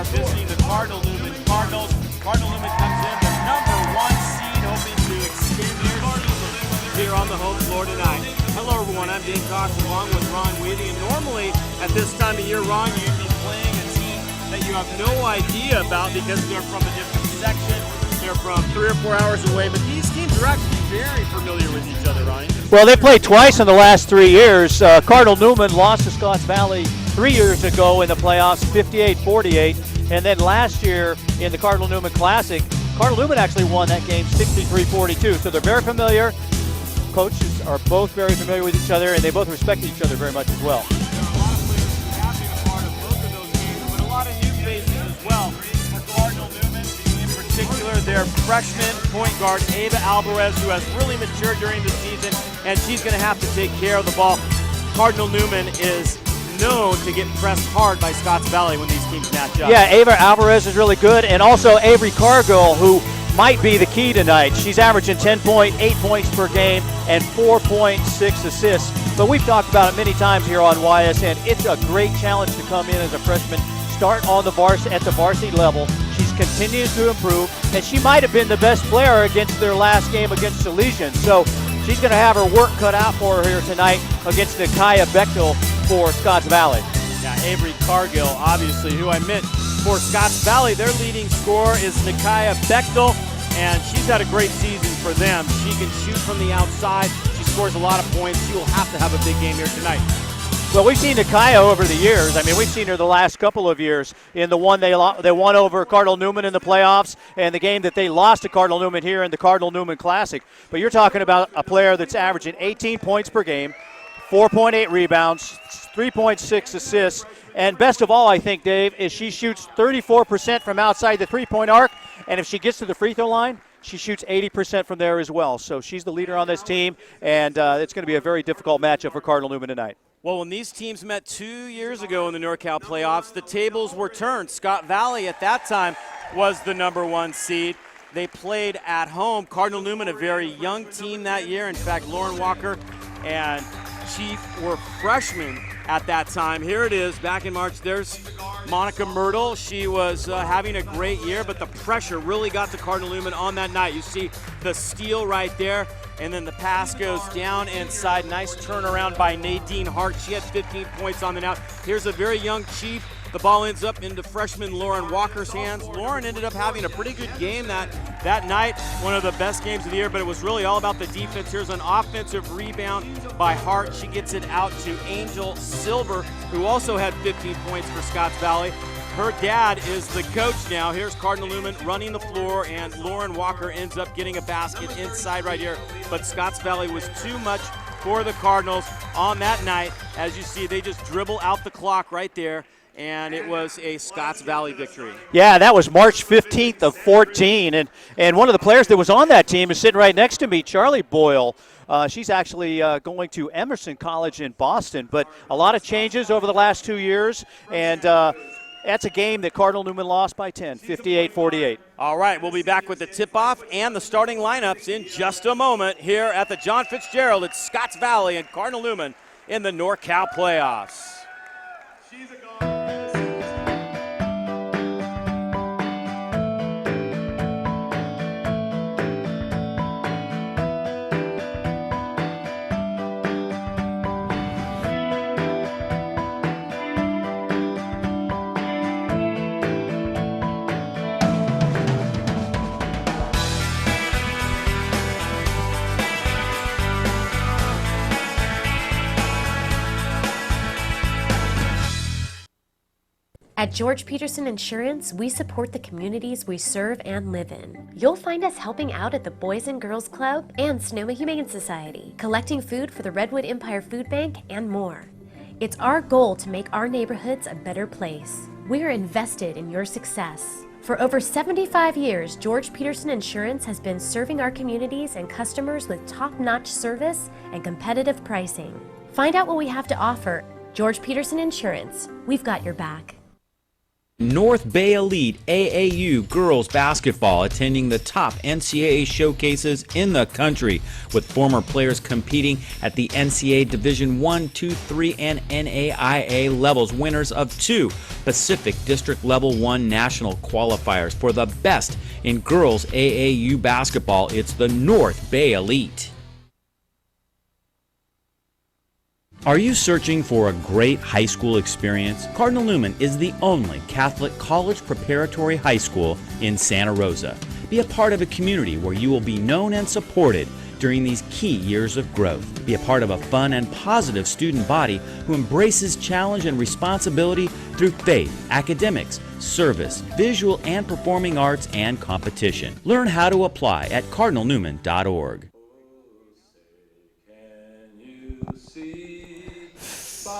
are visiting the Cardinal Newman Cardinals. Cardinal Newman comes in the #1 seed, hoping to extend their season here on the home floor tonight. Hello everyone, I'm Dean Cox along with Ron Weethee, and normally at this time of year, Ron, you'd be playing a team that you have no idea about because they're from a different section, they're from 3 or 4 hours away, but these teams are actually very familiar with each other, Ryan. Well, they played twice in the last 3 years. Cardinal Newman lost to Scotts Valley 3 years ago in the playoffs, 58-48, and then last year in the Cardinal Newman Classic, Cardinal Newman actually won that game 63-42, so they're very familiar. Coaches are both very familiar with each other, and they both respect each other very much as well. There are a lot of players who have been a part of both of those games, but a lot of new faces as well. For Cardinal Newman, in particular, their freshman point guard, Ava Alvarez, who has really matured during the season, and she's going to have to take care of the ball. Cardinal Newman is known to get pressed hard by Scotts Valley when these teams match up. Yeah, Ava Alvarez is really good, and also Avery Cargill, who might be the key tonight. She's averaging 10.8 points per game and 4.6 assists. But we've talked about it many times here on YSN. It's a great challenge to come in as a freshman, start on the at the varsity level. She's continuing to improve, and she might have been the best player against their last game against Salesian. So she's going to have her work cut out for her here tonight against Nikaya Bechtel for Scotts Valley. Yeah, Avery Cargill, obviously, who I meant for Scotts Valley. Their leading scorer is Nikaya Bechtel, and she's had a great season for them. She can shoot from the outside. She scores a lot of points. She will have to have a big game here tonight. Well, we've seen Nikaya over the years. I mean, we've seen her the last couple of years in the one they won over Cardinal Newman in the playoffs and the game that they lost to Cardinal Newman here in the Cardinal Newman Classic. But you're talking about a player that's averaging 18 points per game, 4.8 rebounds, 3.6 assists, and best of all, I think, Dave, is she shoots 34% from outside the three-point arc, and if she gets to the free throw line, she shoots 80% from there as well. So she's the leader on this team, and it's going to be a very difficult matchup for Cardinal Newman tonight. Well, when these teams met 2 years ago in the Norcal playoffs, the tables were turned. Scott Valley at that time was the #1 seed. They played at home. Cardinal Newman, a very young team that year. In fact, Lauren Walker and Chief were freshmen at that time. Here it is back in March. There's Monica Myrtle. She was having a great year, but the pressure really got to Cardinal Newman on that night. You see the steal right there, and then the pass goes down inside. Nice turnaround by Nadine Hart. She had 15 points on the night. Here's a very young Chief. The ball ends up into freshman Lauren Walker's hands. Lauren ended up having a pretty good game that night, one of the best games of the year, but it was really all about the defense. Here's an offensive rebound by Hart. She gets it out to Angel Silver, who also had 15 points for Scotts Valley. Her dad is the coach now. Here's Cardinal Newman running the floor, and Lauren Walker ends up getting a basket inside right here. But Scotts Valley was too much for the Cardinals on that night. As you see, they just dribble out the clock right there, and it was a Scotts Valley victory. Yeah, that was March 15th of 14, and one of the players that was on that team is sitting right next to me, Charlie Boyle. She's actually going to Emerson College in Boston, but a lot of changes over the last 2 years, and that's a game that Cardinal Newman lost by 10, 58-48. All right, we'll be back with the tip-off and the starting lineups in just a moment here at the John Fitzgerald at Scotts Valley and Cardinal Newman in the Norcal playoffs. At George Peterson Insurance, we support the communities we serve and live in. You'll find us helping out at the Boys and Girls Club and Sonoma Humane Society, collecting food for the Redwood Empire Food Bank, and more. It's our goal to make our neighborhoods a better place. We're invested in your success. For over 75 years, George Peterson Insurance has been serving our communities and customers with top-notch service and competitive pricing. Find out what we have to offer. George Peterson Insurance, we've got your back. North Bay Elite AAU girls basketball attending the top NCAA showcases in the country, with former players competing at the NCAA Division I, II, III, and NAIA levels, winners of 2 Pacific District Level 1 national qualifiers for the best in girls AAU basketball. It's the North Bay Elite. Are you searching for a great high school experience? Cardinal Newman is the only Catholic college preparatory high school in Santa Rosa. Be a part of a community where you will be known and supported during these key years of growth. Be a part of a fun and positive student body who embraces challenge and responsibility through faith, academics, service, visual and performing arts, and competition. Learn how to apply at cardinalnewman.org.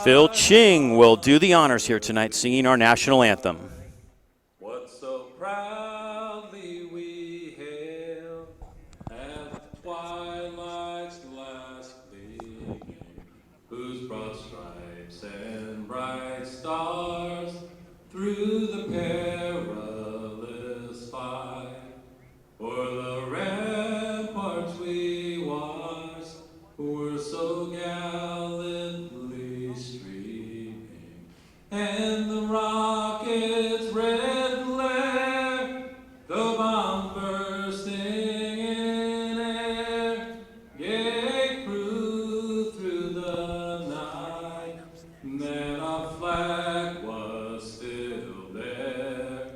Phil Ching will do the honors here tonight, singing our national anthem. What so proudly we hail at twilight's last gleaming, whose broad stripes and bright stars through the perilous fight, o'er the ramparts we watched, were so gallantly streaming, and the rocket's red glare, the bomb bursting in air, gave proof through the night that our flag was still there.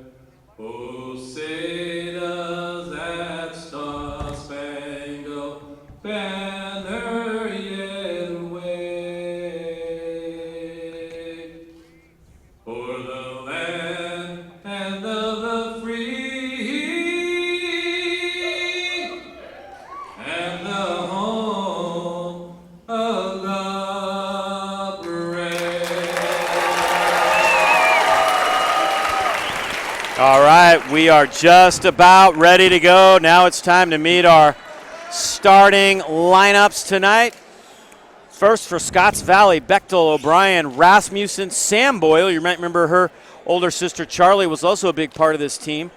Oh, say does that star-spangled banner yet wave o'er the land and of the free and the home of the brave. All right, we are just about ready to go. Now it's time to meet our starting lineups tonight. First for Scotts Valley, Bechtel, O'Brien, Rasmussen, Sam Boyle. You might remember her older sister Charlie was also a big part of this team.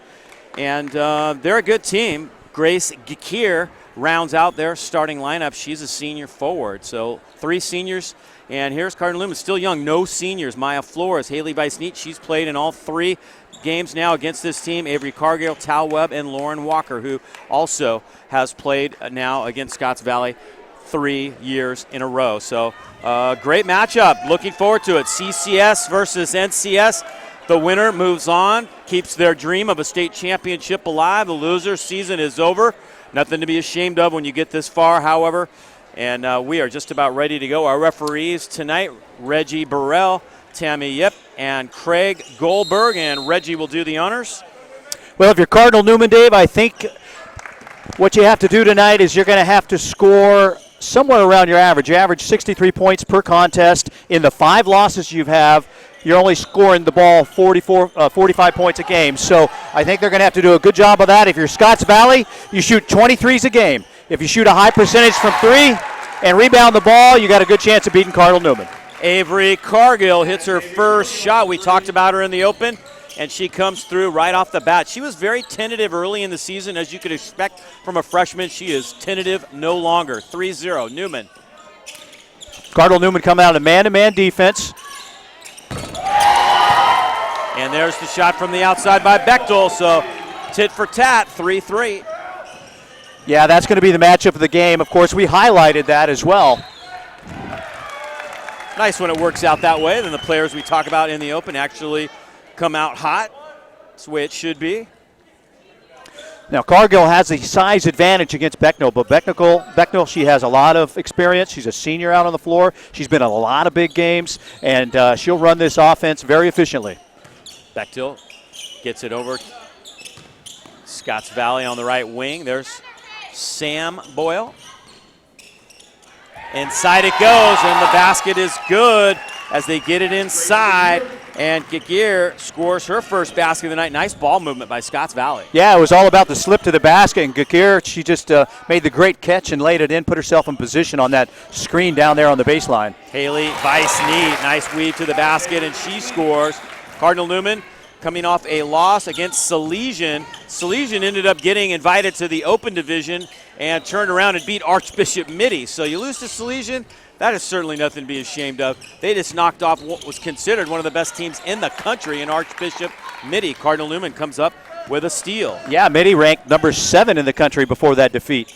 And they're a good team. Grace Gakir rounds out their starting lineup. She's a senior forward. So 3 seniors. And here's Cardinal Newman, still young, no seniors. Maya Flores, Haley Bice-Neat, she's played in all 3 games now against this team. Avery Cargill, Tal Webb, and Lauren Walker, who also has played now against Scotts Valley 3 years in a row. So great matchup. Looking forward to it. CCS versus NCS. The winner moves on, keeps their dream of a state championship alive. The loser season is over. Nothing to be ashamed of when you get this far, however. And we are just about ready to go. Our referees tonight, Reggie Burrell, Tammy Yip, and Craig Goldberg. And Reggie will do the honors. Well, if you're Cardinal Newman, Dave, I think what you have to do tonight is you're going to have to score somewhere around your average. You average 63 points per contest. In the 5 losses you have, you're only scoring the ball 45 points a game. So I think they're going to have to do a good job of that. If you're Scotts Valley, you shoot 23s a game. If you shoot a high percentage from 3 and rebound the ball, you got a good chance of beating Cardinal Newman. Avery Cargill hits her first shot. We talked about her in the open, and she comes through right off the bat. She was very tentative early in the season, as you could expect from a freshman. She is tentative no longer. 3-0, Newman. Cardinal Newman coming out of man-to-man defense. And there's the shot from the outside by Bechtel, so tit for tat, 3-3. Yeah, that's going to be the matchup of the game. Of course, we highlighted that as well. Nice when it works out that way. Then the players we talk about in the open actually come out hot. That's the way it should be. Now, Cargill has the size advantage against Becknell, but Becknell, she has a lot of experience. She's a senior out on the floor. She's been in a lot of big games, and she'll run this offense very efficiently. Bechtel gets it over. Scotts Valley on the right wing. There's Sam Boyle. Inside it goes, and the basket is good as they get it inside. And Gagir scores her first basket of the night. Nice ball movement by Scotts Valley. Yeah, it was all about the slip to the basket. And Gagir, she just made the great catch and laid it in, put herself in position on that screen down there on the baseline. Haley Bice-Neat, nice weave to the basket, and she scores. Cardinal Newman coming off a loss against Salesian. Salesian ended up getting invited to the Open Division and turned around and beat Archbishop Mitty. So you lose to Salesian, that is certainly nothing to be ashamed of. They just knocked off what was considered one of the best teams in the country in Archbishop Mitty. Cardinal Newman comes up with a steal. Yeah, Mitty ranked number 7 in the country before that defeat.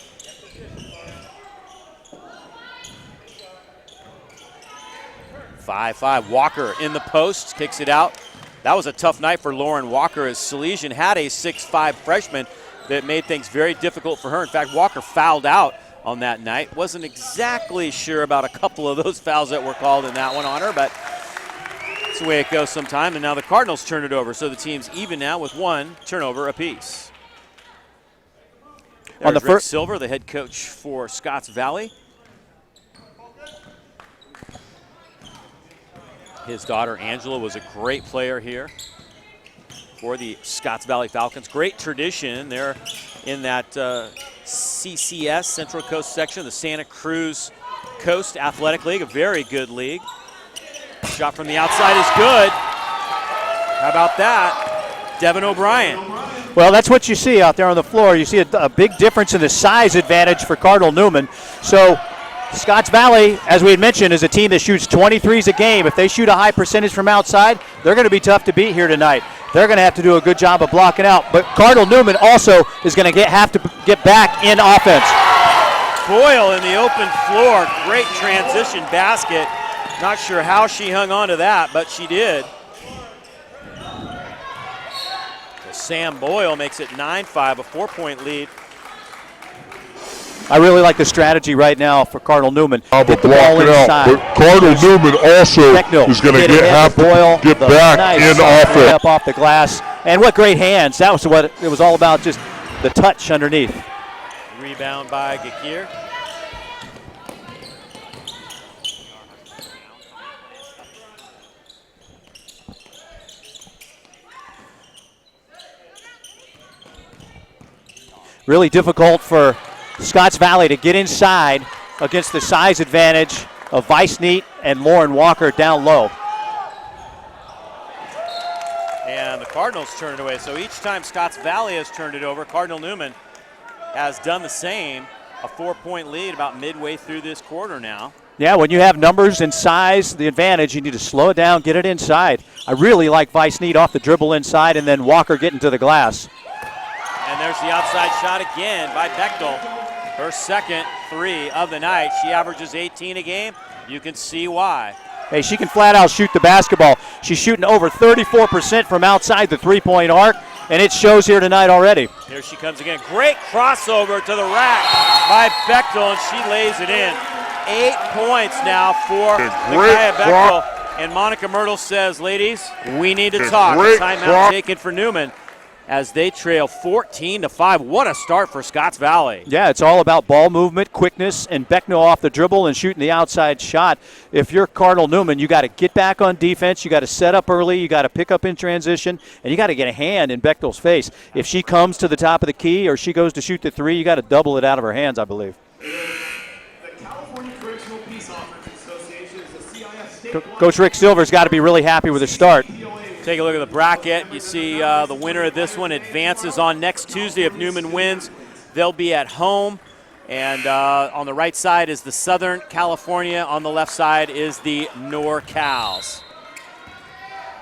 5-5. Walker in the post, kicks it out. That was a tough night for Lauren Walker as Salesian had a 6'5 freshman that made things very difficult for her. In fact, Walker fouled out on that night. Wasn't exactly sure about a couple of those fouls that were called in that one on her, but it's the way it goes sometime. And now the Cardinals turn it over, so the team's even now with 1 turnover apiece. On the Rick first Silver, the head coach for Scotts Valley. His daughter Angela was a great player here for the Scotts Valley Falcons. Great tradition there in that CCS, Central Coast section, the Santa Cruz Coast Athletic League, a very good league. Shot from the outside is good. How about that? Devin O'Brien. Well, that's what you see out there on the floor. You see a big difference in the size advantage for Cardinal Newman. So Scotts Valley, as we had mentioned, is a team that shoots 23s a game. If they shoot a high percentage from outside, they're going to be tough to beat here tonight. They're going to have to do a good job of blocking out. But Cardinal Newman also is going to have to get back in offense. Boyle in the open floor. Great transition basket. Not sure how she hung on to that, but she did. So Sam Boyle makes it 9-5, a 4-point lead. I really like the strategy right now for Cardinal Newman. But Get the ball inside. But Cardinal Newman also is going to have to get back in offense. Up off the glass. And what great hands. That was what it was all about, just the touch underneath. Rebound by Gakir. Really difficult for Scotts Valley to get inside against the size advantage of Vice Neat and Lauren Walker down low. And the Cardinals turn it away. So each time Scotts Valley has turned it over, Cardinal Newman has done the same. A 4-point lead about midway through this quarter now. Yeah, when you have numbers and size, the advantage, you need to slow it down, get it inside. I really like Vice Neat off the dribble inside and then Walker getting to the glass. And there's the outside shot again by Bechtel. Her second 3 of the night. She averages 18 a game. You can see why. Hey, she can flat out shoot the basketball. She's shooting over 34% from outside the three-point arc, and it shows here tonight already. Here she comes again. Great crossover to the rack by Bechtel, and she lays it in. 8 points now for Micaiah Bechtel. And Monica Myrtle says, ladies, we need to talk. A timeout taken for Newman as they trail 14-5. What a start for Scotts Valley. Yeah, it's all about ball movement, quickness, and Becknell off the dribble and shooting the outside shot. If you're Cardinal Newman, you got to get back on defense. You got to set up early. You got to pick up in transition, and you got to get a hand in Becknell's face. If she comes to the top of the key or she goes to shoot the 3, you got to double it out of her hands, I believe. Coach Rick Silver's got to be really happy with his start. Take a look at the bracket. You see the winner of this one advances on next Tuesday. If Newman wins, they'll be at home. And on the right side is the Southern California. On the left side is the Norcals.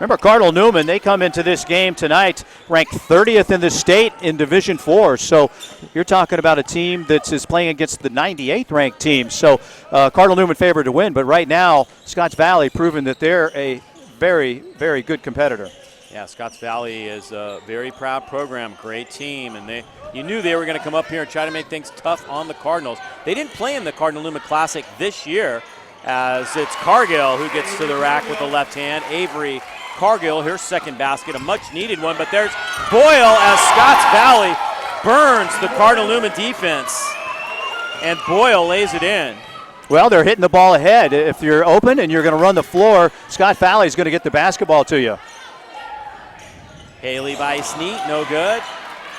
Remember, Cardinal Newman, they come into this game tonight ranked 30th in the state in Division 4. So you're talking about a team that is playing against the 98th ranked team. So Cardinal Newman favored to win. But right now, Scotts Valley proving that they're a very, very good competitor. Yeah, Scotts Valley is a very proud program, great team, and you knew they were going to come up here and try to make things tough on the Cardinals. They didn't play in the Cardinal Newman Classic this year, as it's Cargill who gets to the rack with the left hand. Avery Cargill, her second basket, a much-needed one, but there's Boyle as Scotts Valley burns the Cardinal Newman defense, and Boyle lays it in. Well, they're hitting the ball ahead. If you're open and you're going to run the floor, Scott Valley is going to get the basketball to you. Haley Vice-Neat, no good.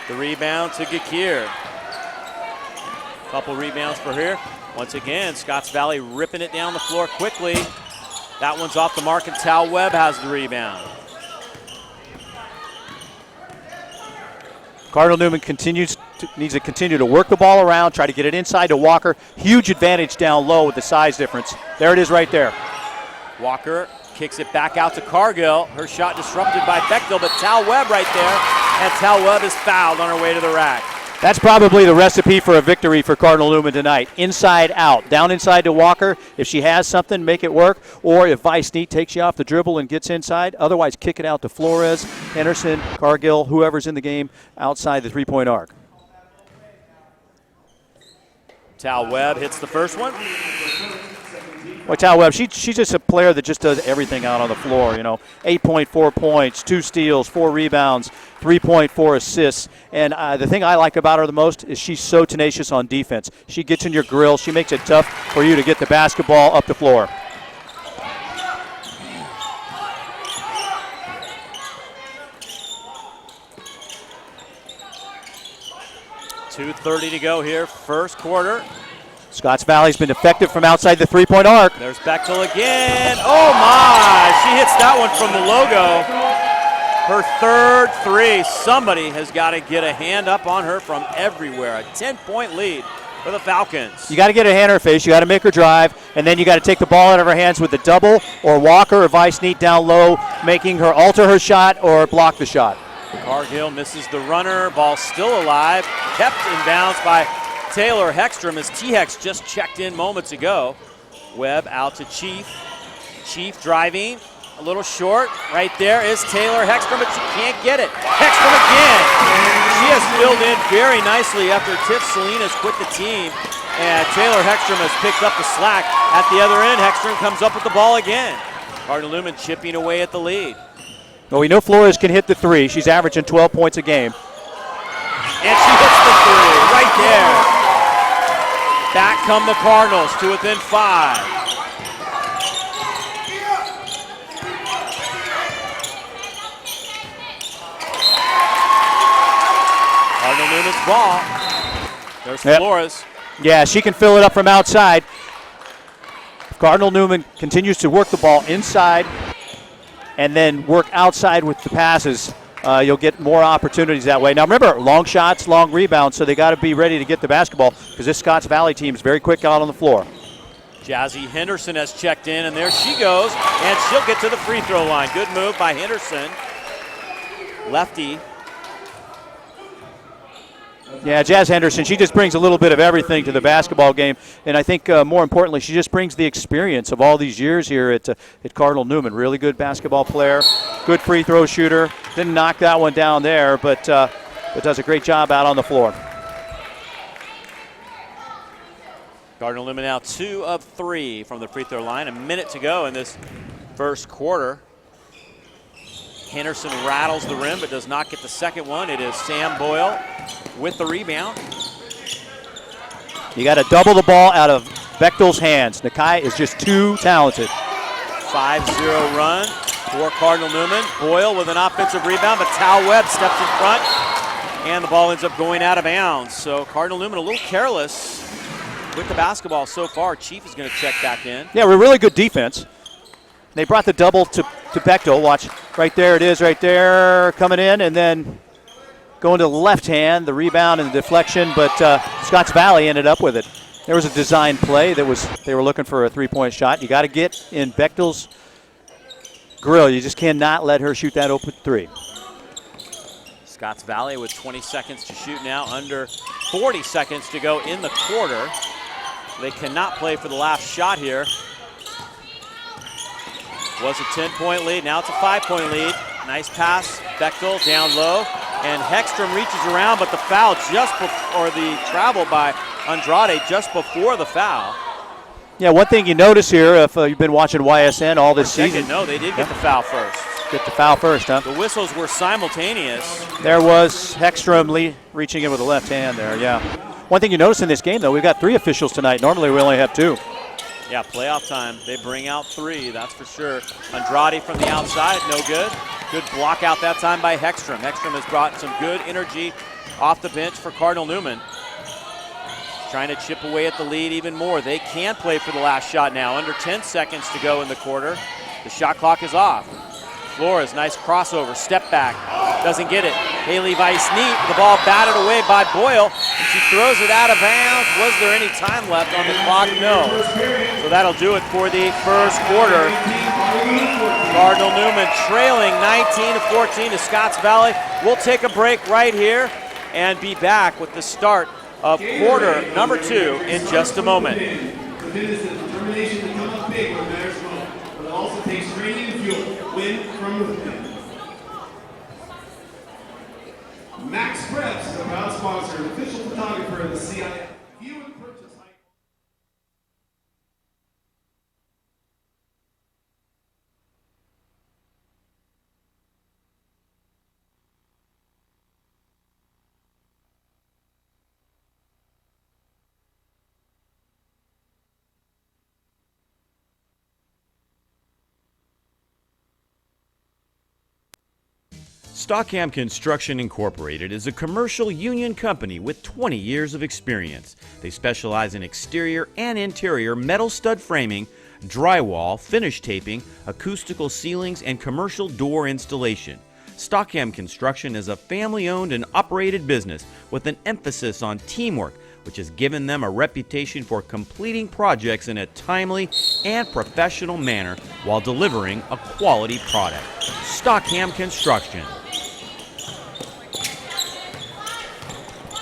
The rebound to Gakir. Couple rebounds for her. Once again, Scotts Valley ripping it down the floor quickly. That one's off the mark, and Tal Webb has the rebound. Cardinal Newman needs to continue to work the ball around, try to get it inside to Walker. Huge advantage down low with the size difference. There it is right there. Walker kicks it back out to Cargill. Her shot disrupted by Bechtel, but Tal Webb right there. And Tal Webb is fouled on her way to the rack. That's probably the recipe for a victory for Cardinal Newman tonight. Inside out. Down inside to Walker. If she has something, make it work. Or if Vice Neat takes you off the dribble and gets inside. Otherwise, kick it out to Flores, Henderson, Cargill, whoever's in the game outside the three-point arc. Tal Webb hits the first one. Well, Tal Webb, she's just a player that just does everything out on the floor, 8.4 points, 2 steals, 4 rebounds, 3.4 assists. And the thing I like about her the most is she's so tenacious on defense. She gets in your grill. She makes it tough for you to get the basketball up the floor. .230 to go here, first quarter. Scotts Valley's been effective from outside the three-point arc. There's Bechtel again. Oh, my. She hits that one from the logo. Her third three. Somebody has got to get a hand up on her from everywhere. A 10-point lead for the Falcons. You got to get a hand in her face. You got to make her drive, and then you got to take the ball out of her hands with the double or Walker or Vice Neat down low, making her alter her shot or block the shot. Cargill misses the runner. Ball still alive. Kept in bounds by Taylor Hextrom as T-Hex just checked in moments ago. Webb out to Chief. Chief driving, a little short. Right there is Taylor Hextrom, but she can't get it. Hextrom again. She has filled in very nicely after Tiff Salinas quit the team. And Taylor Hextrom has picked up the slack. At the other end, Hextrom comes up with the ball again. Cardinal Newman chipping away at the lead. Well, we know Flores can hit the three. She's averaging 12 points a game. And she hits the three right there. Back come the Cardinals to within 5. Cardinal Newman's ball. There's Flores. Yeah, she can fill it up from outside. Cardinal Newman continues to work the ball inside and then work outside with the passes. You'll get more opportunities that way. Now remember, long shots, long rebounds, so they got to be ready to get the basketball because this Scotts Valley team is very quick out on the floor. Jazzy Henderson has checked in, and there she goes, and she'll get to the free throw line. Good move by Henderson. Lefty. Yeah, Jazz Henderson, she just brings a little bit of everything to the basketball game, and I think more importantly, she just brings the experience of all these years here at Cardinal Newman. Really good basketball player, good free throw shooter. Didn't knock that one down there, but does a great job out on the floor. Cardinal Newman now 2 of 3 from the free throw line. A minute to go in this first quarter. Henderson rattles the rim but does not get the second one. It is Sam Boyle with the rebound. You got to double the ball out of Bechtel's hands. Nakai is just too talented. 5-0 run for Cardinal Newman. Boyle with an offensive rebound, but Tal Webb steps in front, and the ball ends up going out of bounds. So Cardinal Newman a little careless with the basketball so far. Chief is going to check back in. Yeah, we're really good defense. They brought the double to Bechtel. Watch, right there it is, right there, coming in, and then going to the left hand, the rebound and the deflection, but Scotts Valley ended up with it. There was a design play they were looking for a three-point shot. You got to get in Bechtel's grill. You just cannot let her shoot that open three. Scotts Valley with 20 seconds to shoot now, under 40 seconds to go in the quarter. They cannot play for the last shot here. Was a 10-point lead, now it's a 5-point lead. Nice pass, Bechtel down low, and Hextrom reaches around, but the foul just before, or the travel by Andrade just before the foul. Yeah, one thing you notice here, if you've been watching YSN all this season. No, they did get the foul first. Get the foul first, huh? The whistles were simultaneous. There was Hextrom reaching in with the left hand there, yeah. One thing you notice in this game, though, we've got 3 officials tonight. Normally we only have 2. Yeah, playoff time. They bring out 3, that's for sure. Andrade from the outside, no good. Good block out that time by Hextrom. Hextrom has brought some good energy off the bench for Cardinal Newman. Trying to chip away at the lead even more. They can play for the last shot now. Under 10 seconds to go in the quarter. The shot clock is off. Flores, nice crossover, step back. Doesn't get it. Haley Weiss-Neat, the ball batted away by Boyle. And she throws it out of bounds. Was there any time left on the clock? No. So that'll do it for the first quarter. Cardinal Newman trailing 19-14 to Scotts Valley. We'll take a break right here and be back with the start of quarter number 2 in just a moment. Determination to come up big when it matters most, but it also takes training and fuel. Win from within. Max Preps is a proud sponsor and official photographer of the CIF. View and purchase. Stockham Construction Incorporated is a commercial union company with 20 years of experience. They specialize in exterior and interior metal stud framing, drywall, finish taping, acoustical ceilings, and commercial door installation. Stockham Construction is a family-owned and operated business with an emphasis on teamwork, which has given them a reputation for completing projects in a timely and professional manner while delivering a quality product. Stockham Construction.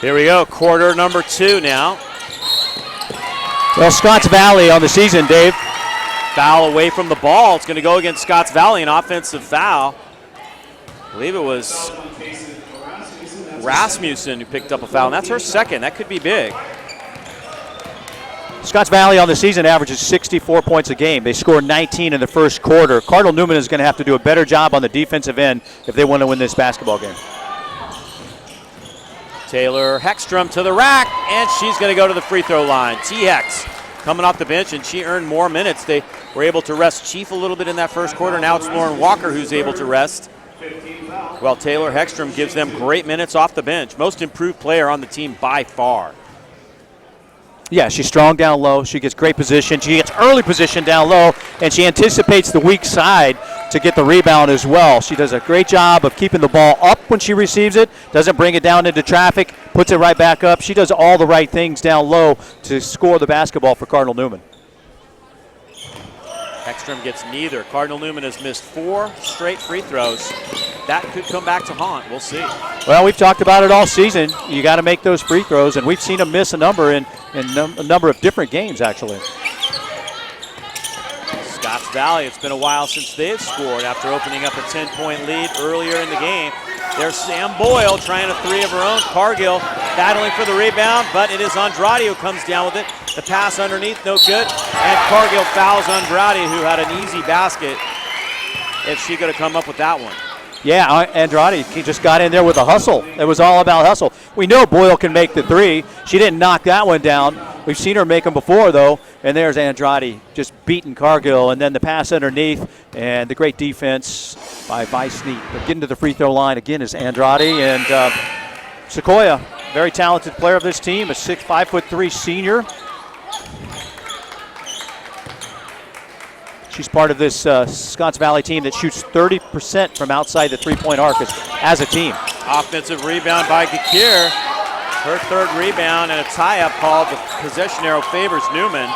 Here we go, quarter number 2 now. Well, Scotts Valley on the season, Dave. Foul away from the ball. It's going to go against Scotts Valley, an offensive foul. I believe it was Rasmussen who picked up a foul, and that's her second. That could be big. Scotts Valley on the season averages 64 points a game. They scored 19 in the first quarter. Cardinal Newman is going to have to do a better job on the defensive end if they want to win this basketball game. Taylor Heckstrom to the rack, and she's going to go to the free throw line. T. Hex coming off the bench, and she earned more minutes. They were able to rest Chief a little bit in that first quarter. Now it's Lauren Walker who's able to rest. Well, Taylor Heckstrom gives them great minutes off the bench. Most improved player on the team by far. Yeah, she's strong down low. She gets great position. She gets early position down low, and she anticipates the weak side to get the rebound as well. She does a great job of keeping the ball up when she receives it, doesn't bring it down into traffic, puts it right back up. She does all the right things down low to score the basketball for Cardinal Newman. Heckstrom gets neither. Cardinal Newman has missed 4 straight free throws. That could come back to haunt. We'll see. Well, we've talked about it all season. You got to make those free throws, and we've seen them miss a number in a number of different games, actually. Scotts Valley, it's been a while since they've scored after opening up a 10-point lead earlier in the game. There's Sam Boyle trying a 3 of her own. Cargill battling for the rebound, but it is Andrade who comes down with it. The pass underneath, no good. And Cargill fouls Andrade, who had an easy basket if she could have come up with that one. Yeah, Andrade just got in there with a hustle. It was all about hustle. We know Boyle can make the 3. She didn't knock that one down. We've seen her make them before, though. And there's Andrade just beating Cargill. And then the pass underneath and the great defense by Weiss-Neat. But getting to the free throw line again is Andrade. And Sequoia, very talented player of this team, a 5'3" senior. She's part of this Scotts Valley team that shoots 30% from outside the three-point arc as a team. Offensive rebound by Gakir. Her 3rd rebound and a tie-up call. The possession arrow favors Newman.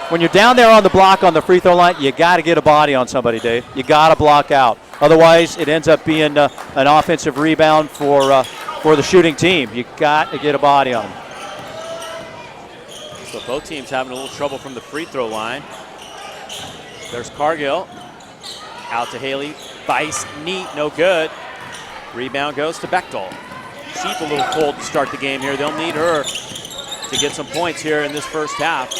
When you're down there on the block on the free throw line, you got to get a body on somebody, Dave. You got to block out. Otherwise, it ends up being an offensive rebound for the shooting team. You got to get a body on them. So both teams having a little trouble from the free throw line. There's Cargill. Out to Haley. Weiss-Neat, no good. Rebound goes to Bechtel. Chief a little cold to start the game here. They'll need her to get some points here in this first half.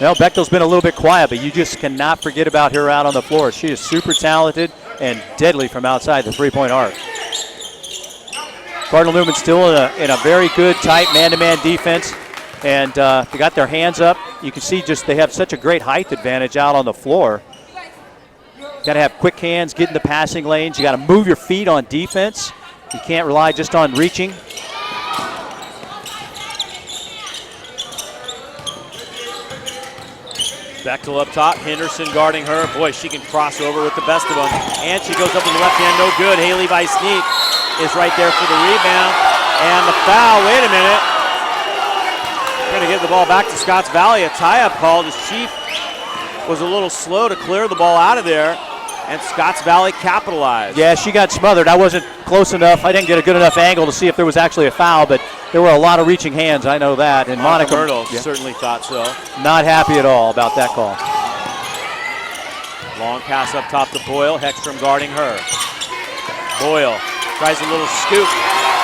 Well, Bechtel's been a little bit quiet, but you just cannot forget about her out on the floor. She is super talented and deadly from outside the three-point arc. Cardinal Newman still in a very good, tight man-to-man defense. And they got their hands up. You can see just they have such a great height advantage out on the floor. Got to have quick hands, get in the passing lanes. You got to move your feet on defense. You can't rely just on reaching. Bechtel up top, Henderson guarding her. Boy, she can cross over with the best of them. And she goes up with the left hand, no good. Haley Weiss-Neat is right there for the rebound. And the foul, wait a minute. We're gonna get the ball back to Scotts Valley. A tie-up call. The Chief was a little slow to clear the ball out of there, and Scotts Valley capitalized. Yeah, she got smothered. I wasn't close enough. I didn't get a good enough angle to see if there was actually a foul, but there were a lot of reaching hands. I know that. And Monica Myrtle certainly thought so. Not happy at all about that call. Long pass up top to Boyle. Hextrom guarding her. Boyle tries a little scoop.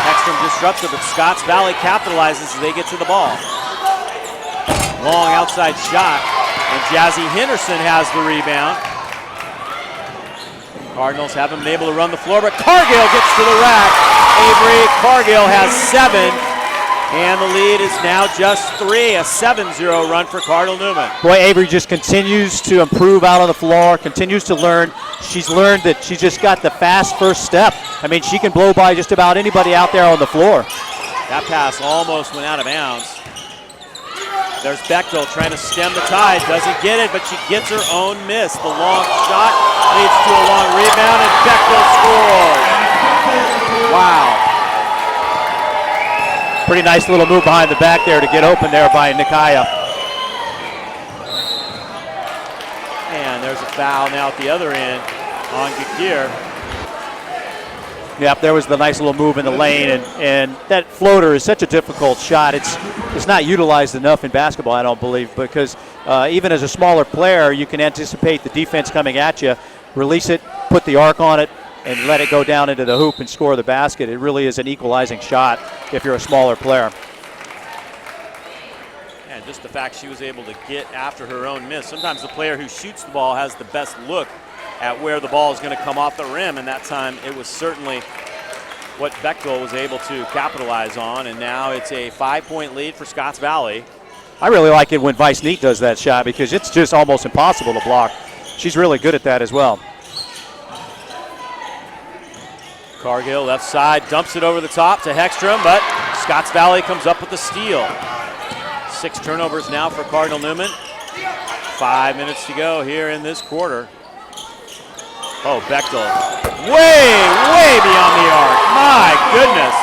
Hextrom disrupts it, but Scotts Valley capitalizes as they get to the ball. Long outside shot, and Jazzy Henderson has the rebound. Cardinals haven't been able to run the floor, but Cargill gets to the rack. Avery Cargill has 7, and the lead is now just 3. A 7-0 run for Cardinal Newman. Boy, Avery just continues to improve out on the floor, continues to learn. She's learned that she's just got the fast first step. I mean, she can blow by just about anybody out there on the floor. That pass almost went out of bounds. There's Bechtel trying to stem the tide. Doesn't get it, but she gets her own miss. The long shot leads to a long rebound, and Bechtel scores. Wow. Pretty nice little move behind the back there to get open there by Nikaya. And there's a foul now at the other end on Gakir. Yep, there was the nice little move in the lane, and that floater is such a difficult shot. It's not utilized enough in basketball, I don't believe, because even as a smaller player, you can anticipate the defense coming at you, release it, put the arc on it, and let it go down into the hoop and score the basket. It really is an equalizing shot if you're a smaller player. And just the fact she was able to get after her own miss. Sometimes the player who shoots the ball has the best look at where the ball is going to come off the rim, and that time it was certainly what Bechtel was able to capitalize on, and now it's a 5-point lead for Scotts Valley. I really like it when Weiss-Neat does that shot because it's just almost impossible to block. She's really good at that as well. Cargill left side, dumps it over the top to Hextrom, but Scotts Valley comes up with the steal. 6 turnovers now for Cardinal Newman. 5 minutes to go here in this quarter. Oh, Bechtel, way beyond the arc. My goodness.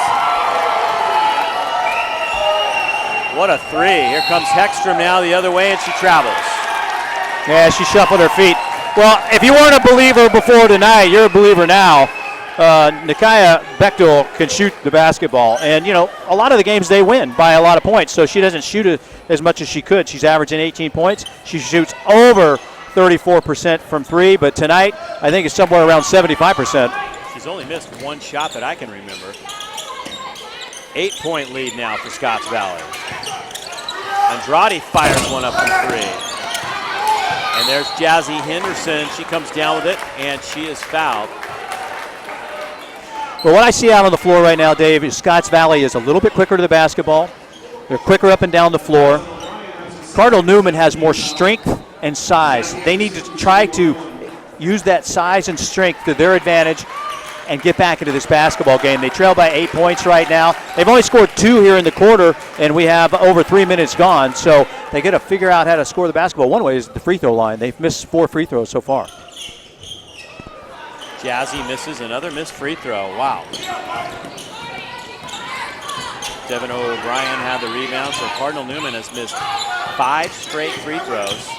What a 3. Here comes Hextrom now the other way, and she travels. Yeah, she shuffled her feet. Well, if you weren't a believer before tonight, you're a believer now. Nikaya Bechtel can shoot the basketball. And, you know, a lot of the games they win by a lot of points, so she doesn't shoot it as much as she could. She's averaging 18 points. She shoots over 34% from 3, but tonight I think it's somewhere around 75%. She's only missed 1 shot that I can remember. 8-point lead now for Scotts Valley. Andrade fires one up from 3. And there's Jazzy Henderson. She comes down with it, and she is fouled. Well, what I see out on the floor right now, Dave, is Scotts Valley is a little bit quicker to the basketball. They're quicker up and down the floor. Cardinal Newman has more strength and size. They need to try to use that size and strength to their advantage and get back into this basketball game. They trail by 8 points right now. They've only scored 2 here in the quarter, and we have over 3 minutes gone, so they got to figure out how to score the basketball. One way is the free throw line. They've missed 4 free throws so far. Jazzy misses another missed free throw. Wow. Devin O'Brien had the rebound, so Cardinal Newman has missed 5 straight free throws.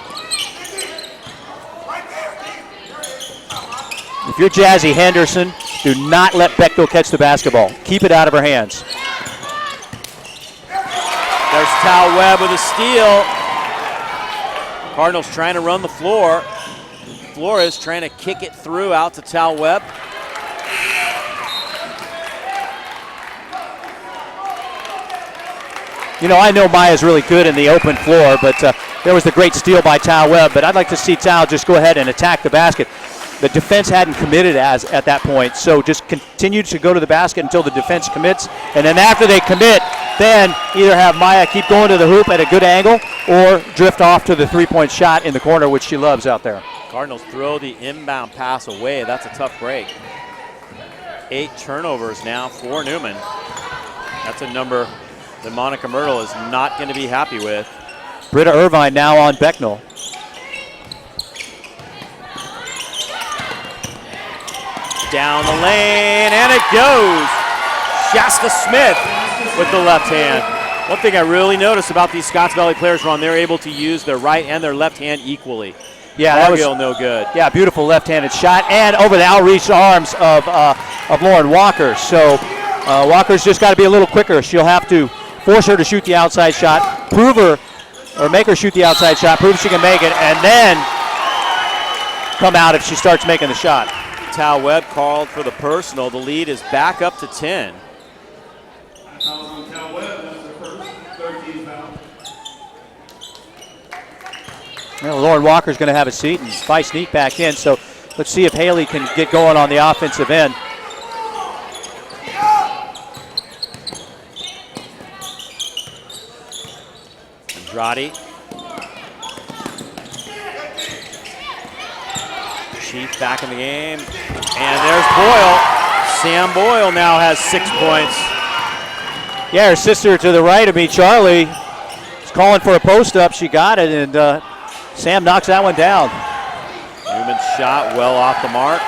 If you're Jazzy Henderson, do not let Bechtel catch the basketball. Keep it out of her hands. There's Tal Webb with a steal. Cardinals trying to run the floor. Flores trying to kick it through out to Tal Webb. You know, I know Maya's really good in the open floor, but there was the great steal by Tal Webb, but I'd like to see Tal just go ahead and attack the basket. The defense hadn't committed at that point, so just continue to go to the basket until the defense commits, and then after they commit, then either have Maya keep going to the hoop at a good angle or drift off to the three-point shot in the corner, which she loves out there. Cardinals throw the inbound pass away. That's a tough break. 8 turnovers now for Newman. That's a number that Monica Myrtle is not going to be happy with. Britta Irvine now on Becknell. down the lane, and it goes. Shasta Smith with the left hand. One thing I really noticed about these Scotts Valley players, Ron, they're able to use their right and their left hand equally. Yeah, that was no good. Yeah, beautiful left-handed shot, and over the outreach arms of Lauren Walker. So Walker's just got to be a little quicker. She'll have to force her to shoot the outside shot, make her shoot the outside shot, prove she can make it, and then come out if she starts making the shot. Tal Webb called for the personal. The lead is back up to 10. Well, Lauren Walker's going to have a seat, and Vi sneak back in. So let's see if Haley can get going on the offensive end. Andrade. Chief back in the game. And there's Boyle. Sam Boyle now has 6 points. Yeah, her sister to the right of me, Charlie, is calling for a post-up. She got it, and Sam knocks that one down. Newman's shot well off the mark.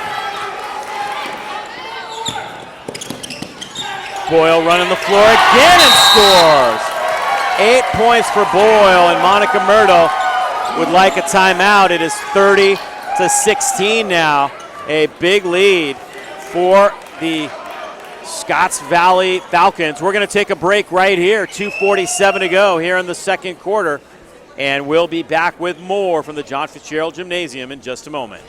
Boyle running the floor again and scores. 8 points for Boyle, and Monica Myrtle would like a timeout. It is 30-16 now. A big lead for the Scotts Valley Falcons. We're going to take a break right here. 2:47 to go here in the second quarter. And we'll be back with more from the John Fitzgerald Gymnasium in just a moment.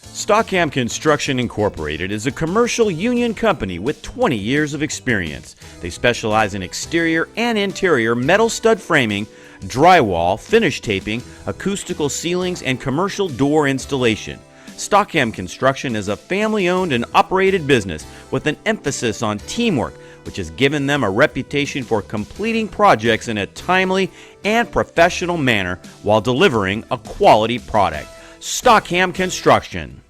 Stockham Construction Incorporated is a commercial union company with 20 years of experience. They specialize in exterior and interior metal stud framing, drywall, finish taping, acoustical ceilings, and commercial door installation. Stockham Construction is a family-owned and operated business with an emphasis on teamwork, which has given them a reputation for completing projects in a timely and professional manner while delivering a quality product. Stockham Construction.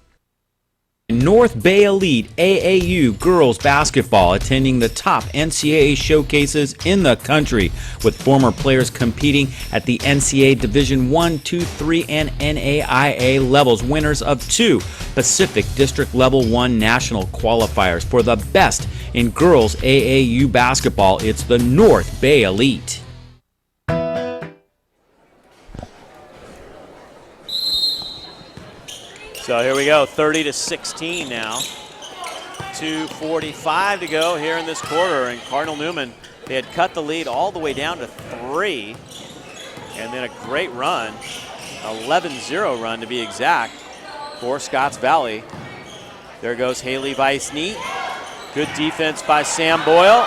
North Bay Elite AAU girls basketball attending the top NCAA showcases in the country, with former players competing at the NCAA Division I, II, III, and NAIA levels, winners of 2 Pacific District Level 1 national qualifiers. For the best in girls AAU basketball, it's the North Bay Elite. So here we go, 30-16 now. 2:45 to go here in this quarter, and Cardinal Newman, they had cut the lead all the way down to 3, and then a great run, 11-0 run to be exact, for Scotts Valley. There goes Haley Weissneet. Good defense by Sam Boyle.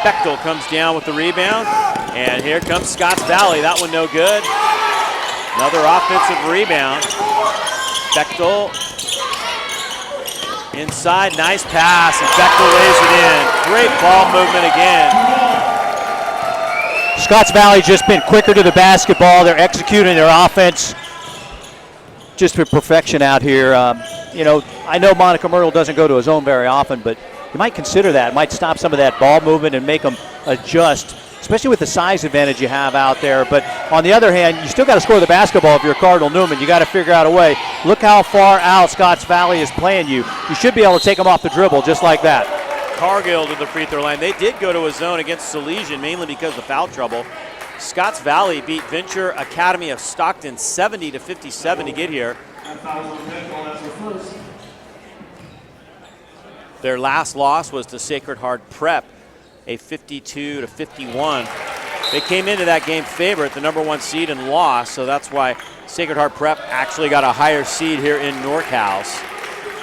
Bechtel comes down with the rebound, and here comes Scotts Valley. That one no good. Another offensive rebound. Bechtel inside, nice pass, and Bechtel lays it in. Great ball movement again. Scotts Valley just been quicker to the basketball. They're executing their offense just with perfection out here. I know Monica Myrtle doesn't go to his zone very often, but you might consider that. It might stop some of that ball movement and make them adjust, especially with the size advantage you have out there. But on the other hand, you still got to score the basketball if you're Cardinal Newman. You got to figure out a way. Look how far out Scotts Valley is playing you. You should be able to take them off the dribble just like that. Cargill to the free throw line. They did go to a zone against Salesian, mainly because of foul trouble. Scotts Valley beat Venture Academy of Stockton 70-57 to get here. Their last loss was to Sacred Heart Prep, a 52-51. They came into that game favorite, the number 1 seed, and lost, so that's why Sacred Heart Prep actually got a higher seed here in Norcal's.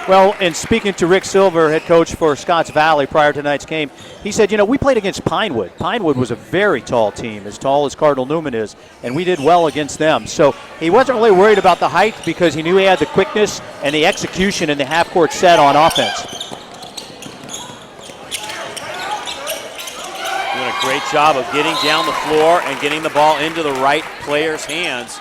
Well, and speaking to Rick Silver, head coach for Scotts Valley prior to tonight's game, he said, we played against Pinewood. Pinewood was a very tall team, as tall as Cardinal Newman is, and we did well against them. So he wasn't really worried about the height because he knew he had the quickness and the execution in the half-court set on offense. Doing a great job of getting down the floor and getting the ball into the right player's hands.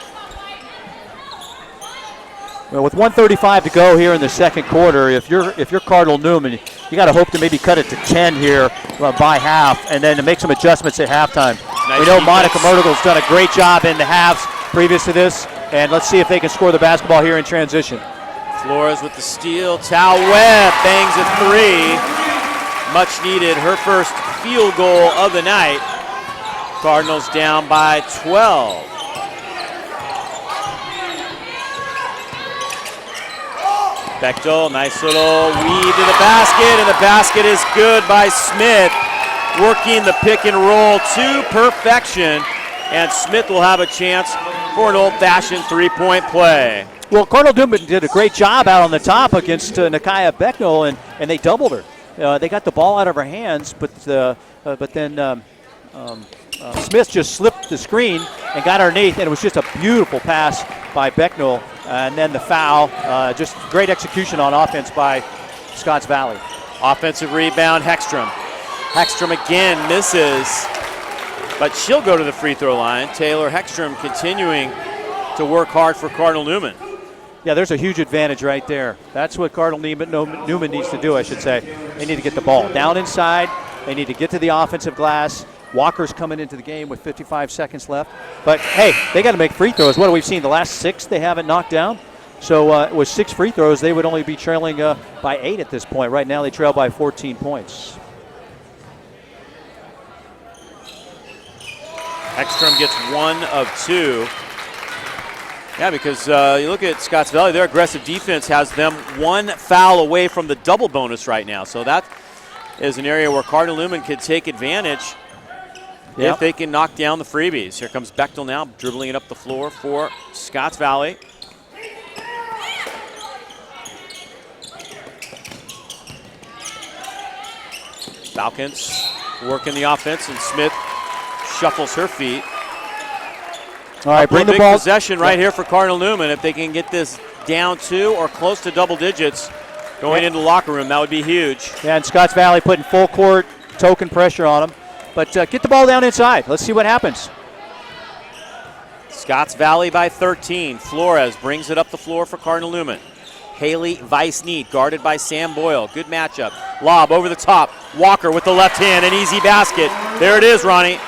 Well, with 1:35 to go here in the second quarter, if you're Cardinal Newman, you got to hope to maybe cut it to 10 here by half, and then to make some adjustments at halftime. Nice we know defense. Monica Myrtle's done a great job in the halves previous to this, and let's see if they can score the basketball here in transition. Flores with the steal. Tao Webb bangs a three. Much needed. Her first field goal of the night. Cardinals down by 12. Bechtel, nice little weave to the basket, and the basket is good by Smith. Working the pick and roll to perfection, and Smith will have a chance for an old-fashioned three-point play. Well, Cardinal Newman did a great job out on the top against Nakaya Becknell, and they doubled her. They got the ball out of her hands, but then Smith just slipped the screen and got underneath, and it was just a beautiful pass by Becknell. And then the foul, just great execution on offense by Scotts Valley. Offensive rebound, Hextrom. Hextrom again misses, but she'll go to the free throw line. Taylor Hextrom continuing to work hard for Cardinal Newman. Yeah, there's a huge advantage right there. That's what Cardinal Newman needs to do, I should say. They need to get the ball down inside. They need to get to the offensive glass. Walker's coming into the game with 55 seconds left. But, hey, they got to make free throws. What have we seen? The last 6 they haven't knocked down. So with 6 free throws, they would only be trailing by 8 at this point. Right now they trail by 14 points. Hextrom gets 1 of 2. Yeah, because you look at Scotts Valley, their aggressive defense has them 1 foul away from the double bonus right now. So that is an area where Cardinal Newman could take advantage if they can knock down the freebies. Here comes Bechtel now, dribbling it up the floor for Scotts Valley. Falcons working the offense, and Smith shuffles her feet. All right, bring the big ball. Possession right here for Cardinal Newman. If they can get this down 2 or close to double digits going into the locker room, that would be huge. Yeah, and Scotts Valley putting full court token pressure on them. But get the ball down inside. Let's see what happens. Scotts Valley by 13. Flores brings it up the floor for Cardinal Newman. Haley Weissneed guarded by Sam Boyle. Good matchup. Lob over the top. Walker with the left hand, an easy basket. There it is, Ronnie.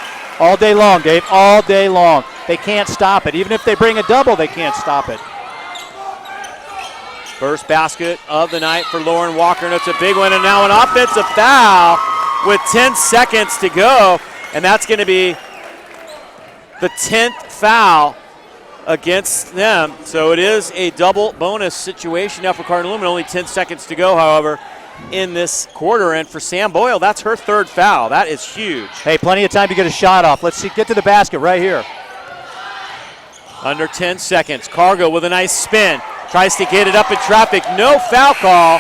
All day long, Dave, all day long. They can't stop it. Even if they bring a double, they can't stop it. First basket of the night for Lauren Walker, and it's a big one. And now an offensive foul with 10 seconds to go, and that's going to be the 10th foul against them. So it is a double bonus situation now for Cardinal Newman. Only 10 seconds to go, however, in this quarter. And for Sam Boyle, that's her 3rd foul. That is huge. Hey, plenty of time to get a shot off. Let's see, get to the basket right here. Under 10 seconds. Cargo with a nice spin. Tries to get it up in traffic. No foul call.